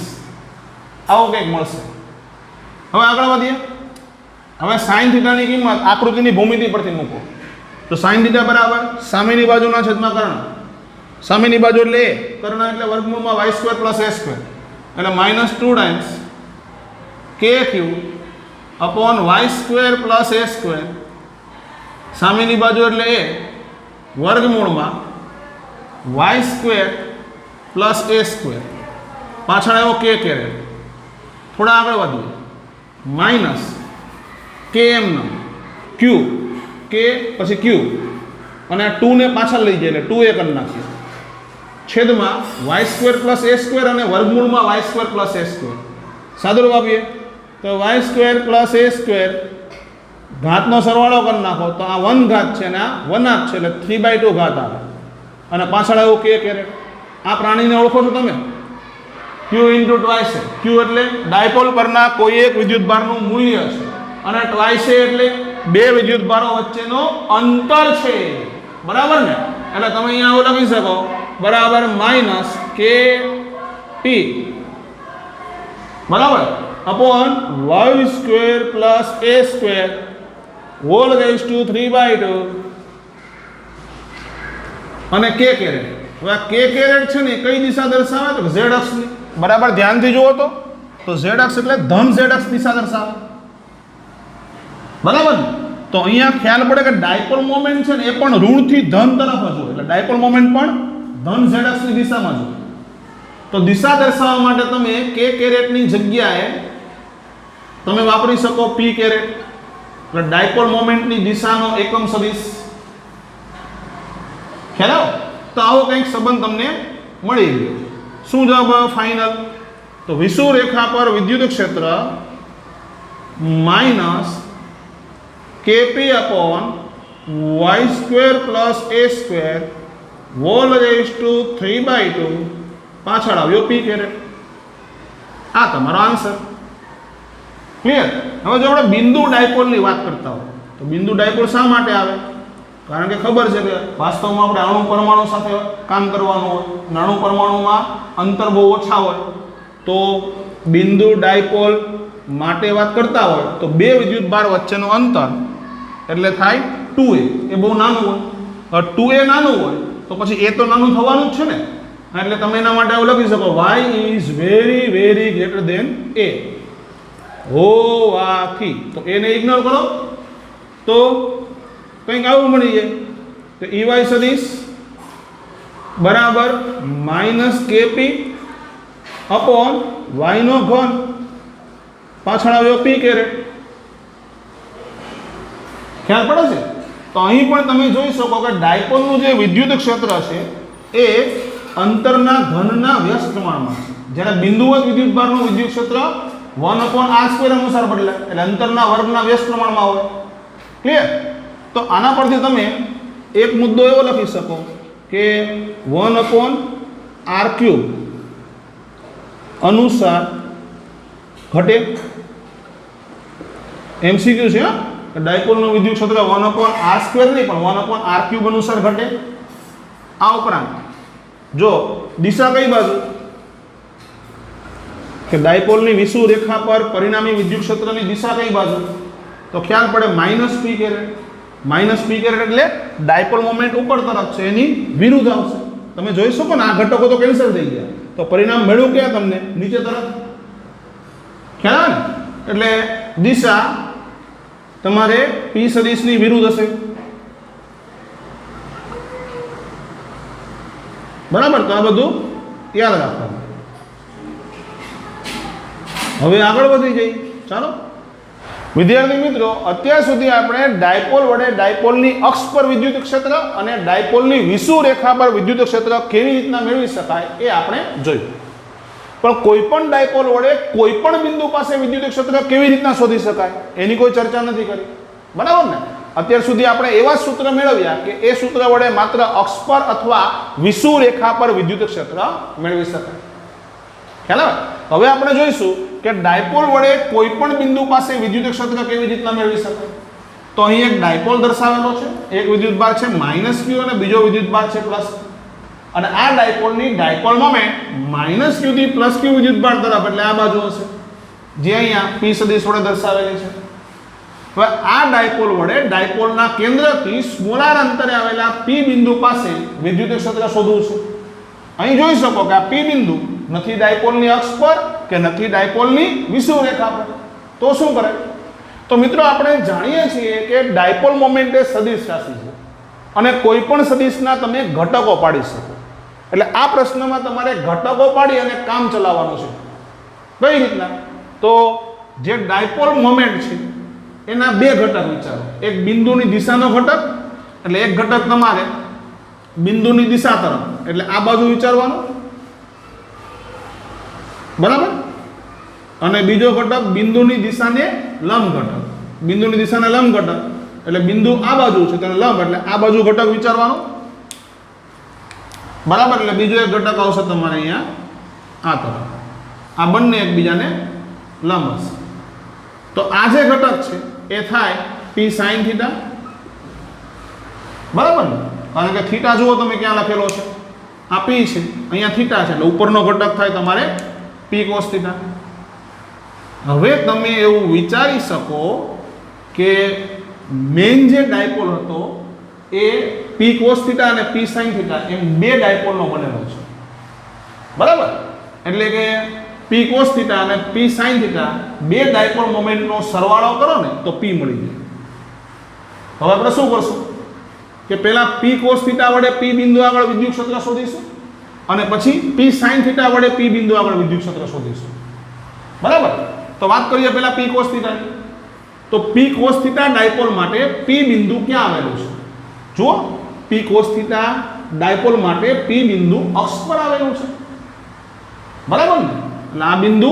આવું કંઈક મળશે. હવે આગળ વધીએ. હવે સાઇન થીટાની કિંમત આકૃતિની ભૂમિતિ પરથી મૂકો તો સાઇન થીટા બરાબર સામેની બાજુના છેદમાં કર્ણ, સામેની બાજુ એટલે a, કર્ણ એટલે વર્ગમૂળમાં y square plus a square એટલે minus 2 times kq upon y square plus a square, સામેની બાજુ એટલે a વર્ગમૂળમાં y square plus a square, પાછળ આવ્યો k કેરેટ. થોડા આગળ વધીએ માઇનસ km q k પછી q અને 2 ને પાછળ લઈ જાય એટલે 2a કરી નાખીએ છેદમાં y square plus a square અને વર્ગમૂળમાં y square plus a square. સાદું રૂપ આપીએ તો y square plus a square ઘાતનો સરવાળો કરી નાખો તો આ 1 ઘાત છે અને આ 1/2 છે એટલે 3/2 ઘાત આવે અને પાછળ આવ્યો k કેરેટ. આ પ્રાણીને ઓળખો છો તમે? q ઇન્ટુ ટ્વાઇસ છે. q એટલે ડાયપોલ પરના કોઈ એક વિદ્યુતભારનું મૂલ્ય છે અને ટ્વાઇસ એટલે બે વિદ્યુતભારો વચ્ચેનો અંતર છે, બરાબર ને? એટલે તમે અહીંયા આવું લખી શકો બરાબર માઇનસ કે ટી બરાબર upon y square plus a square whole raise to 3/2 અને k કેરેટ. હવે આ k કેરેટ છે ને કઈ દિશા દર્શાવે તો z અક્ષની, બરાબર ધ્યાનથી જુઓ તો z અક્ષ એટલે ધન z અક્ષ દિશા દર્શાવે, બરાબર ને? તો અહીંયા ખ્યાલ પડે કે ડાયપોલ મોમેન્ટ છે ને એ પણ ઋણથી ધન તરફ જ હોય એટલે ડાયપોલ મોમેન્ટ પણ ધન z અક્ષની દિશામાં જ હોય. તો દિશા દર્શાવવા માટે તમે k કેરેટની જગ્યાએ તમે વાપરી શકો p કેરેટ એટલે ડાયપોલ મોમેન્ટની દિશાનો એકમ સદિશ. ખ્યાલ આવ્યો? તો આવો કંઈક સંબંધ તમને મળી ગયો. શું જવાબ ફાઇનલ? તો વિષુવૃત્ત રેખા પર વિદ્યુત ક્ષેત્ર minus kp upon y square plus a square whole raise to 3/2 પાછળ આવ્યો p કેરેટ. આ તમારો આન્સર. ક્લિયર? હવે જો આપણે બિંદુ ડાયપોલની વાત કરતા હોય તો બિંદુ ડાયપોલ શા માટે આવે? કારણ કે ખબર છે કે વાસ્તવમાં આપણે અણુ પરમાણુ સાથે કામ કરવાનું હોય, અણુ પરમાણુમાં અંતર બહુ ઓછા હોય તો બિંદુ ડાયપોલ માટે વાત કરતા હોય તો બે વિદ્યુતભાર વચ્ચેનું અંતર એટલે થાય 2a. એ બહુ નાનું હોય. 2a નાનું હોય તો પછી a તો નાનું થવાનું જ છે ને, એટલે તમે એના માટે આવું લખી શકો y is very very greater than a હોવાથી. તો a ને ઇગ્નોર કરો તો કંઈક આવું મળી જાય તો EY સદિશ બરાબર માઇનસ kp અપોન y નો ઘન પાછળ આવ્યો p કેરેટ. ખ્યાલ પડે છે? તો અહીં પણ તમે જોઈ શકો કે ડાયપોલનું જે વિદ્યુત ક્ષેત્ર છે એ અંતરના ઘનના વ્યસ્ત પ્રમાણમાં છે, જ્યારે બિંદુવત વિદ્યુતભારનું વિદ્યુત ક્ષેત્ર 1/r² અનુસાર બદલાય એટલે અંતરના વર્ગના વ્યસ્ત પ્રમાણમાં હોય. ક્લિયર? તો આના પરથી તમે એક મુદ્દો એવો લખી શકો કે 1/r³ અનુસાર ઘટે. MCQ છે ડાયપોલનું વિદ્યુત ક્ષેત્ર 1/r² નહીં પણ 1/r³ અનુસાર ઘટે. આ ઉપરાંત જો દિશા કઈ બાજુ કે ડાયપોલની વિષુવૃત્ત રેખા પર પરિણામી વિદ્યુત ક્ષેત્રની દિશા કઈ બાજુ તો ખ્યાલ પડે minus p caret. Minus p caret એટલે ડાયપોલ મોમેન્ટ ઉપર તરફ છે એની વિરુદ્ધ આવશે. તમે જોઈ શકો ને આ ઘટકો તો કેન્સલ થઈ ગયા તો પરિણામ મળ્યું ક્યાં તમને? નીચે તરફ. ખ્યાલ આવે ને? એટલે દિશા તમારે P સદિશની વિરુદ્ધ હશે, બરાબર? તો આ બધું યાદ રાખવાનું. હવે આગળ વધી જઈએ. ચાલો વિદ્યાર્થી મિત્રો, અત્યાર સુધી આપણે ડાયપોલ વડે ડાયપોલની અક્ષ પર વિદ્યુત ક્ષેત્ર અને ડાયપોલની વિષુવૃત્ત રેખા પર વિદ્યુત ક્ષેત્ર કેવી રીતના મેળવી શકાય એ આપણે જોયું. પણ કોઈ પણ ડાયપોલ વડે કોઈ પણ બિંદુ પાસે વિદ્યુત ક્ષેત્ર કેવી રીતના શોધી શકાય એની કોઈ ચર્ચા નથી કરી, બરાબર ને? અત્યાર સુધી આપણે એવા સૂત્ર મેળવ્યા કે એ સૂત્ર વડે માત્ર અક્ષ પર અથવા વિષુવૃત્ત રેખા પર વિદ્યુત ક્ષેત્ર મેળવી શકાય. ખ્યાલ આવે? હવે આપણે જોઈશું કે ડાયપોલ વડે કોઈ પણ બિંદુ પાસે વિદ્યુત ક્ષેત્ર કેવી રીતના મેળવી શકાય. તો અહીં એક ડાયપોલ દર્શાવેલો છે, એક વિદ્યુતભાર છે -q અને બીજો વિદ્યુતભાર છે +, અને આ ડાયપોલની ડાયપોલ મોમેન્ટ -q થી +q વિદ્યુતભાર તરફ એટલે આ બાજુ હશે, જે અહીંયા P સદિશ વડે દર્શાવેલી છે. હવે આ ડાયપોલ વડે ડાયપોલના કેન્દ્રથી સ્મોલાર અંતરે આવેલા P બિંદુ પાસે વિદ્યુત ક્ષેત્ર શોધવું છે. અહીં જોઈ શકો કે આ P બિંદુ નથી ડાયપોલની અક્ષ પર કે નથી ડાયપોલની વિષુવૃત્ત રેખા પર. તો શું કરે? તો મિત્રો આપણે જાણીએ છીએ કે ડાયપોલ મોમેન્ટ એ સદિશ રાશિ છે અને કોઈ પણ સદિશના તમે ઘટકો પાડી શકો. એટલે આ પ્રશ્નમાં તમારે ઘટકો પાડી અને કામ ચલાવવાનું છે. કઈ રીતના? તો જે ડાયપોલ મોમેન્ટ છે એના બે ઘટક વિચારો. એક બિંદુની દિશાનો ઘટક, એટલે એક ઘટક તમારે બિંદુની દિશા તરફ એટલે આ બાજુ વિચારવાનું, બરાબર? અને બીજો ઘટક બિંદુની દિશાને લંબ ઘટક. બિંદુની દિશાને લંબ ઘટક એટલે બિંદુ આ બાજુ છે તેને લંબ એટલે આ બાજુ ઘટક વિચારવાનો, બરાબર? એટલે બીજો એક ઘટક આવશે તમારે અહીંયા આ તરફ. આ બંને એકબીજાને લંબ હશે. તો આ જે ઘટક છે એ થાય P sin θ, બરાબર ને? કારણ કે થીટા જુઓ તમે ક્યાં લખેલો છે, આ P છે, અહીંયા થીટા છે એટલે ઉપરનો ઘટક થાય તમારે P cos θ. હવે તમે એવું વિચારી શકો કે મેઇન જે ડાયપોલ હતો એ P cos θ અને P sin θ એમ બે ડાયપોલનો બનેલો છે, બરાબર? એટલે કે P cos θ અને P sin θ બે ડાયપોલ મોમેન્ટનો સરવાળો કરો ને તો P મળી જાય. હવે આપણે શું કરશું કે પહેલા P cos θ વડે P બિંદુ આગળ વિદ્યુત ક્ષેત્ર શોધીશું અને પછી P sin θ વડે P બિંદુ આગળ વિદ્યુત ક્ષેત્ર શોધીશું, બરાબર? તો વાત કરીએ પહેલા P cos θ ની. તો P cos θ ડાયપોલ માટે P બિંદુ ક્યાં આવેલું છે? જુઓ, P cos θ ડાયપોલ માટે P બિંદુ અક્ષ પર આવેલું છે, બરાબર ને? એટલે આ બિંદુ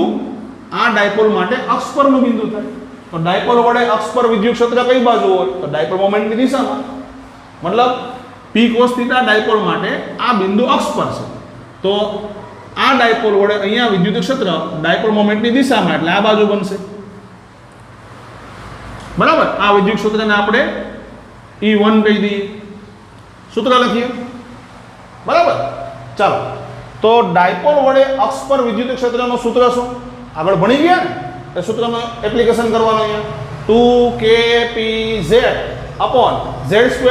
આ ડાયપોલ માટે અક્ષ પરનું બિંદુ થાય. તો ડાયપોલ વડે અક્ષ પર વિદ્યુત ક્ષેત્ર કઈ બાજુ હોય? તો ડાયપોલ મોમેન્ટની દિશામાં. મતલબ P cos θ ડાયપોલ માટે આ બિંદુ અક્ષ પર છે. તો આ ડાયપોલ વડે અહીંયા વિદ્યુત ક્ષેત્ર ડાયપોલ મોમેન્ટની દિશામાં એટલે આ બાજુ બનશે, બરાબર? આ વિદ્યુત ક્ષેત્રને આપણે E1 કહી દઈએ, સૂત્ર લખીએ, બરાબર? ચાલો, તો ડાયપોલ વડે અક્ષ પર વિદ્યુત ક્ષેત્રનું સૂત્ર શું? આગળ ભણી ગયા ને? એ સૂત્રનું એપ્લિકેશન કરવાનું અહીંયા 2kpz upon z² -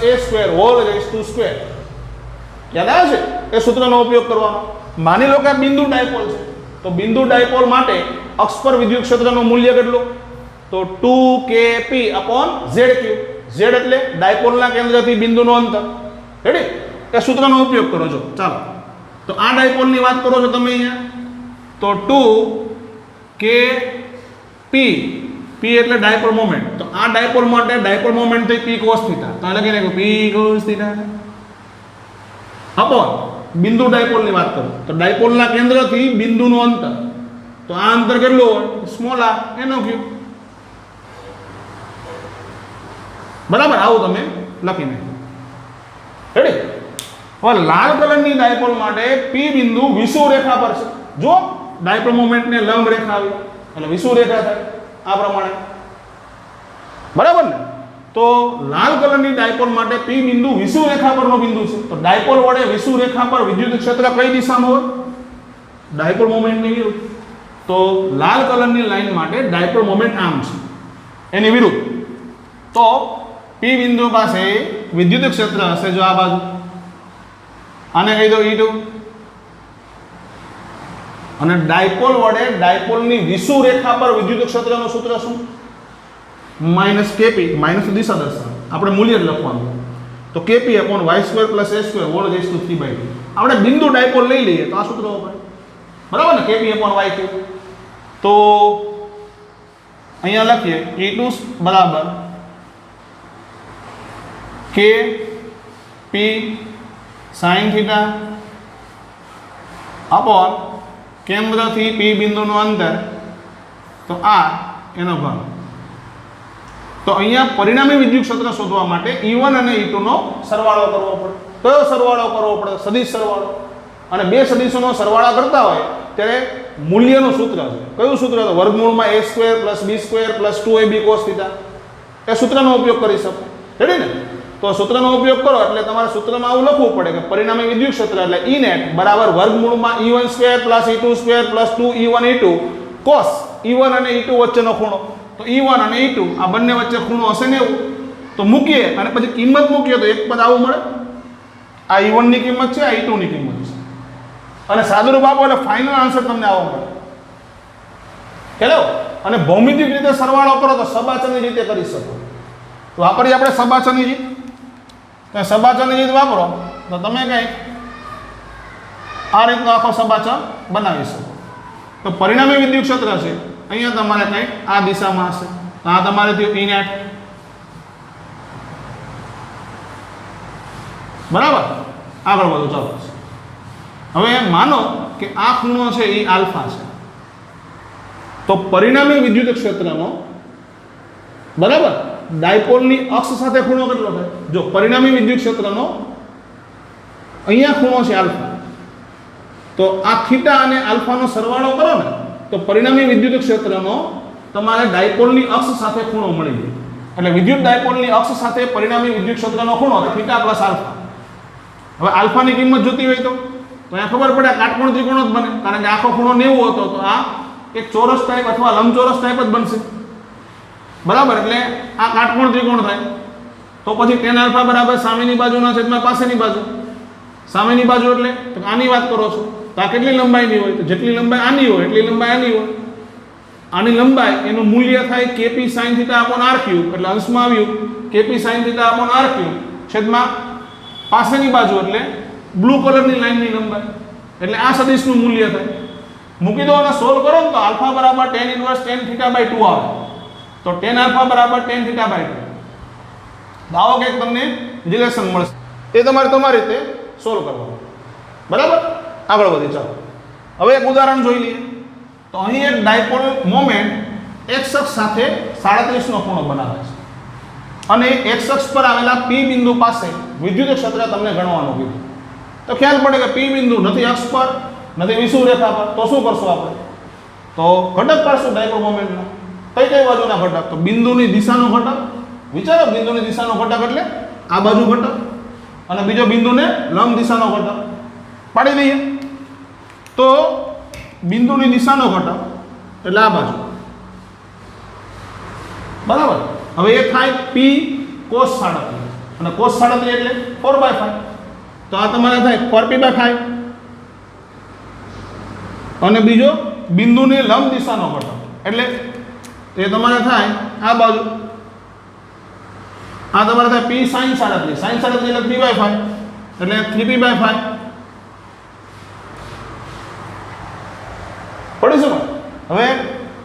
a² whole raise to square. યાદ આવે છે? એ સૂત્રનો ઉપયોગ કરવાનો. માની લો કે આ બિંદુ ડાયપોલ છે, તો બિંદુ ડાયપોલ માટે અક્ષ પર વિદ્યુત ક્ષેત્રનું મૂલ્ય કેટલું? તો 2kp upon z3. z એટલે ડાયપોલના કેન્દ્રથી બિંદુનું અંતર. રેડી? એ સૂત્રનો ઉપયોગ કરો છો. ચાલો, તો આ ડાયપોલની વાત કરો છો તમે અહીંયા, તો 2kp, P એટલે ડાયપોલ મોમેન્ટ. તો આ ડાયપોલ માટે ડાયપોલ મોમેન્ટ થઈ P cos θ. તો લખી નાખો P cos θ અપોન બિંદુ ડાયપોલની વાત કરો તો ડાયપોલના કેન્દ્રથી બિંદુનું અંતર, તો આ અંતર કેટલું હોય? સ્મોલ r એનો ક્યુબ, બરાબર? આવું તમે લખી નાખો. રેડી? હવે લાલ કલરની ડાયપોલ માટે P બિંદુ વિષુવૃત્ત રેખા પર છે. જો ડાયપોલ મોમેન્ટને લંબ રેખા આવી એટલે વિષુવૃત્ત રેખા થાય આ પ્રમાણે, બરાબર ને? તો લાલ કલરની ડાયપોલ માટે P બિંદુ વિષુવૃત્ત રેખા પરનો બિંદુ છે. તો ડાયપોલ વડે વિષુવૃત્ત રેખા પર વિદ્યુત ક્ષેત્ર કઈ દિશામાં હોય? ડાયપોલ મોમેન્ટની વિરુદ્ધ. તો લાલ કલરની લાઈન માટે ડાયપોલ મોમેન્ટ આમ છે, એની વિરુદ્ધ. તો P બિંદુ પાસે વિદ્યુત ક્ષેત્ર હશે જો આ બાજુ, આને કહી દો E2, અને ડાયપોલ વડે ડાયપોલની વિષુવ રેખા પર વિદ્યુત ક્ષેત્રનું સૂત્ર શું? માઇનસ કેપી, માઇનસ દિશા દર્શાવે, આપણે મૂલ્ય જ લખવાનું. તો KP upon y square plus a square whole raise to 3/2. આપણે બિંદુ ડાયપોલ લઈ લઈએ તો આ સૂત્ર વપરાય, બરાબર ને? KP upon Y Q. તો અહીંયા લખીએ E2 બરાબર કે પી સાઇન થીટા અપોન કેન્દ્રથી પી બિંદુનું અંતર, તો આ એનો ભાગ. તો અહીંયા પરિણામી વિદ્યુત ક્ષેત્ર શોધવા માટે E1 અને E2 નો સરવાળો કરવો પડે. કયો સરવાળો કરવો પડે? સદિશ સરવાળો. અને બે સદિશોનો સરવાળા કરતા હોય ત્યારે મૂલ્યનું સૂત્ર છે. કયું સૂત્ર? તો વર્ગમૂળમાં a square plus b square plus 2ab cos theta. એ સૂત્રનો ઉપયોગ કરી શકો. રેડી ને? તો સૂત્રનો ઉપયોગ કરો એટલે તમારે સૂત્રમાં આવું લખવું પડે કે પરિણામી વિદ્યુત ક્ષેત્ર એટલે E net બરાબર વર્ગમૂળમાં E1 square plus E2 square plus 2E1 E2 cos E1 અને E2 વચ્ચેનો ખૂણો. તો E1 અને E2 આ બંને વચ્ચે ખૂણો હશે ને એવું. તો મૂકીએ અને પછી કિંમત મૂકીએ તો એક પદ આવું મળે. આ E1 ની કિંમત છે, આ E2 ની કિંમત છે. અને સાદુરૂપ આપો એટલે ફાઇનલ આન્સર તમને આવો મળે. હેલો. અને ભૌમિતિક રીતે સરવાળો કરો તો સબાચરની રીતે કરી શકો. તો વાપરીએ આપણે સબાચરની રીત. તો સબાચરની રીત વાપરો તો તમે કંઈક આ રીતનો આખો સબાચર બનાવી શકો. તો પરિણામી વિદ્યુત ક્ષેત્ર છે અહીંયા તમારે કંઈક આ દિશામાં હશે. તો આ તમારે થયું E net, બરાબર. આગળ વધો ચાલો. હવે માનો કે આ ખૂણો છે એ આલ્ફા છે. તો પરિણામી વિદ્યુત ક્ષેત્રનો બરાબર ડાયપોલની અક્ષ સાથે ખૂણો કેટલો થાય? જો પરિણામી વિદ્યુત ક્ષેત્રનો અહીંયા ખૂણો છે આલ્ફા, તો આ થીટા અને આલ્ફાનો સરવાળો કરો ને તો પરિણામી વિદ્યુત ક્ષેત્રનો તમારે ડાયપોલની અક્ષ સાથે ખૂણો મળી જાય. એટલે વિદ્યુત ડાયપોલની અક્ષ સાથે પરિણામી વિદ્યુત ક્ષેત્રનો ખૂણો થીટા પ્લસ આલ્ફા. હવે આલ્ફાની કિંમત જોતી હોય તો અહીંયા ખબર પડે કાટકોણ ત્રિકોણ જ બને, કારણ કે આખો ખૂણો 90 હતો તો આ એક ચોરસ ટાઈપ અથવા લંબચોરસ ટાઈપ જ બનશે, બરાબર. એટલે આ કાટકોણ ત્રિકોણ થાય. તો પછી tan આલ્ફા બરાબર સામેની બાજુના છેદમાં પાસેની બાજુ. સામેની બાજુ એટલે તો આની વાત કરો છો તો આ કેટલી લંબાઈની હોય? તો જેટલી લંબાઈ આની હોય એટલી લંબાઈ આની હોય. આની લંબાઈ એનું મૂલ્ય થાય KP sine theta upon r cube. એટલે અંશમાં આવ્યું KP sine theta upon r cube છેદમાં પાસેની બાજુ એટલે બ્લુ કલરની લાઈનની લંબાઈ. એટલે આ સદિશનું મૂલ્ય થાય. મૂકી દો અને સોલ્વ કરો ને તો આલ્ફા બરાબર tan inverse tan theta by 2 આવે. તો tan આલ્ફા બરાબર tan થીટા બાય 2. આવો કંઈક તમને રિલેશન મળશે. એ તમારે તમારી રીતે સોલ્વ કરવાનું, બરાબર. આગળ વધી ચાલો. હવે એક ઉદાહરણ જોઈ લઈએ. તો અહીં એક ડાયપોલ મોમેન્ટ x અક્ષ સાથે 37 નો ખૂણો બનાવે છે અને x અક્ષ પર આવેલા P બિંદુ પાસે વિદ્યુત ક્ષેત્ર તમને ગણવાનું કીધું. તો ખ્યાલ પડે કે P બિંદુ નથી અક્ષ પર નથી વિષુવ રેખા પર. તો શું કરશું આપણે? તો ઘટક પાડશું ડાયપોલ મોમેન્ટનો. કઈ કઈ બાજુના ઘટક? તો બિંદુની દિશાનો ઘટક. વિચારો બિંદુની દિશાનો ઘટક એટલે આ બાજુ ઘટક અને બીજો બિંદુને લંબ દિશાનો ઘટક પાડી દઈએ. તો બિંદુની દિશાનો ઘટક એટલે આ બાજુ, બરાબર. હવે એ થાય P cos 37 અને cos 37 એટલે 4/5. તો આ તમારે થાય 4p/5 અને બીજો બિંદુની લંબ દિશાનો ઘટક એટલે એ તમારે થાય આ બાજુ. આ તમારે થાય P sin 37. sin 37 એટલે 3/5 એટલે 3p/5 પડી શકે. હવે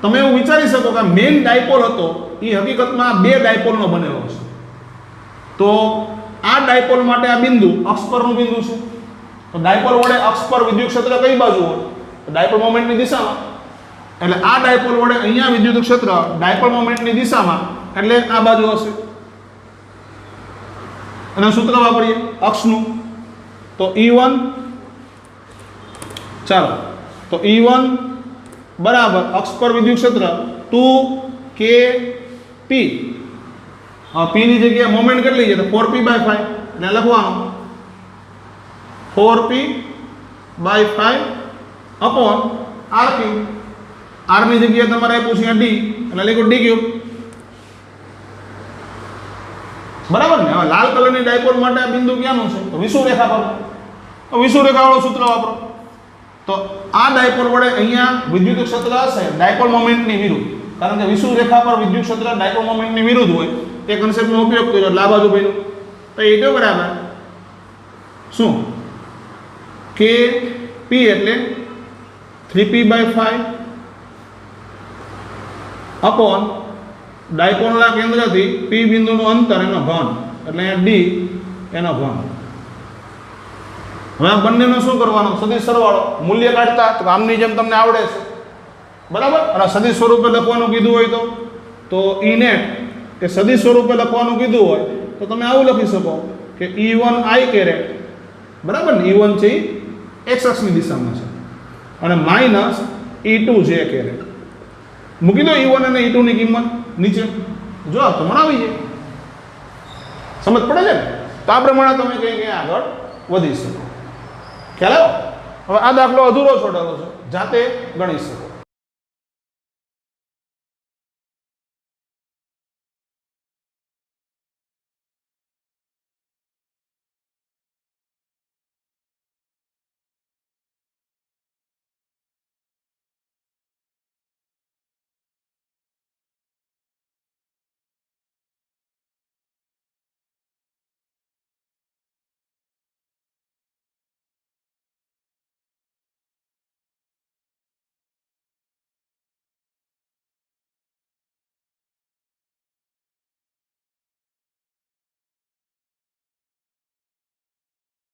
તમે એવું વિચારી શકો કે મેઇન ડાયપોલ હતો એ હકીકતમાં બે ડાયપોલનો બનેલો છે. તો આ ડાયપોલ માટે આ બિંદુ અક્ષ પરનું બિંદુ છે. તો ડાયપોલ વડે અક્ષ પર વિદ્યુત ક્ષેત્ર કઈ બાજુ હોય? તો ડાયપોલ મોમેન્ટની દિશામાં. એટલે આ ડાયપોલ વડે અહીંયા વિદ્યુત ક્ષેત્ર ડાયપોલ મોમેન્ટની દિશામાં એટલે આ બાજુ હશે. અને સૂત્ર વાપરીએ અક્ષનું. તો E1 ચાલો. તો E1 બરાબર અક્ષ પર વિદ્યુત ક્ષેત્ર 2kp. p ની જગ્યાએ મોમેન્ટ કેટલી છે? તો 4p/5 એટલે લખવાનું 4p/5 upon r cube. r ની જગ્યાએ તમારે આપ્યું છે d એટલે લખો d ક્યુબ, બરાબર ને. હવે લાલ કલરની ડાયપોલ માટે આ બિંદુ ક્યાંનું છે? તો વિષુવ રેખા પર. તો વિષુવ રેખા વાળો સૂત્ર વાપરો. તો આ ડાયપોલ વડે અહીંયા વિદ્યુત ક્ષેત્ર હશે ડાયપોલ મોમેન્ટની વિરુદ્ધ, કારણ કે વિષુવ રેખા પર વિદ્યુત ક્ષેત્ર ડાયપોલ મોમેન્ટની વિરુદ્ધ હોય તે કન્સેપ્ટનો ઉપયોગ કર્યો એટલે આ બાજુ બન્યું. તો એ તો બરાબર શું કે પી એટલે 3p/5 અપોન ડાયપોલના કેન્દ્રથી પી બિંદુનું અંતર એનો ઘન એટલે અહીંયા ડી એનો ઘન. હવે આ બંનેનો શું કરવાનું? સદિશ સરવાળો. મૂલ્ય કાઢતા તો આમની જેમ તમને આવડે છે બરાબર. અને સદિશ સ્વરૂપે લખવાનું કીધું હોય તો ઈ નેટ કે સદિશ સ્વરૂપે લખવાનું કીધું હોય તો તમે આવું લખી શકો કે E1 I કેરેટ બરાબર ને, E1 છે એ x અક્ષની દિશામાં છે અને માઇનસ E2 J કેરેટ. મૂકી દો E1 અને E2 ની કિંમત નીચે, જો તમારે આવી જાય. સમજ પડે છે ને? તો આ પ્રમાણે તમે કંઈ આગળ વધી શકો. ખ્યાલ આવ્યો? હવે આ દાખલો અધૂરો છોડેલો છે, જાતે ગણી શકો.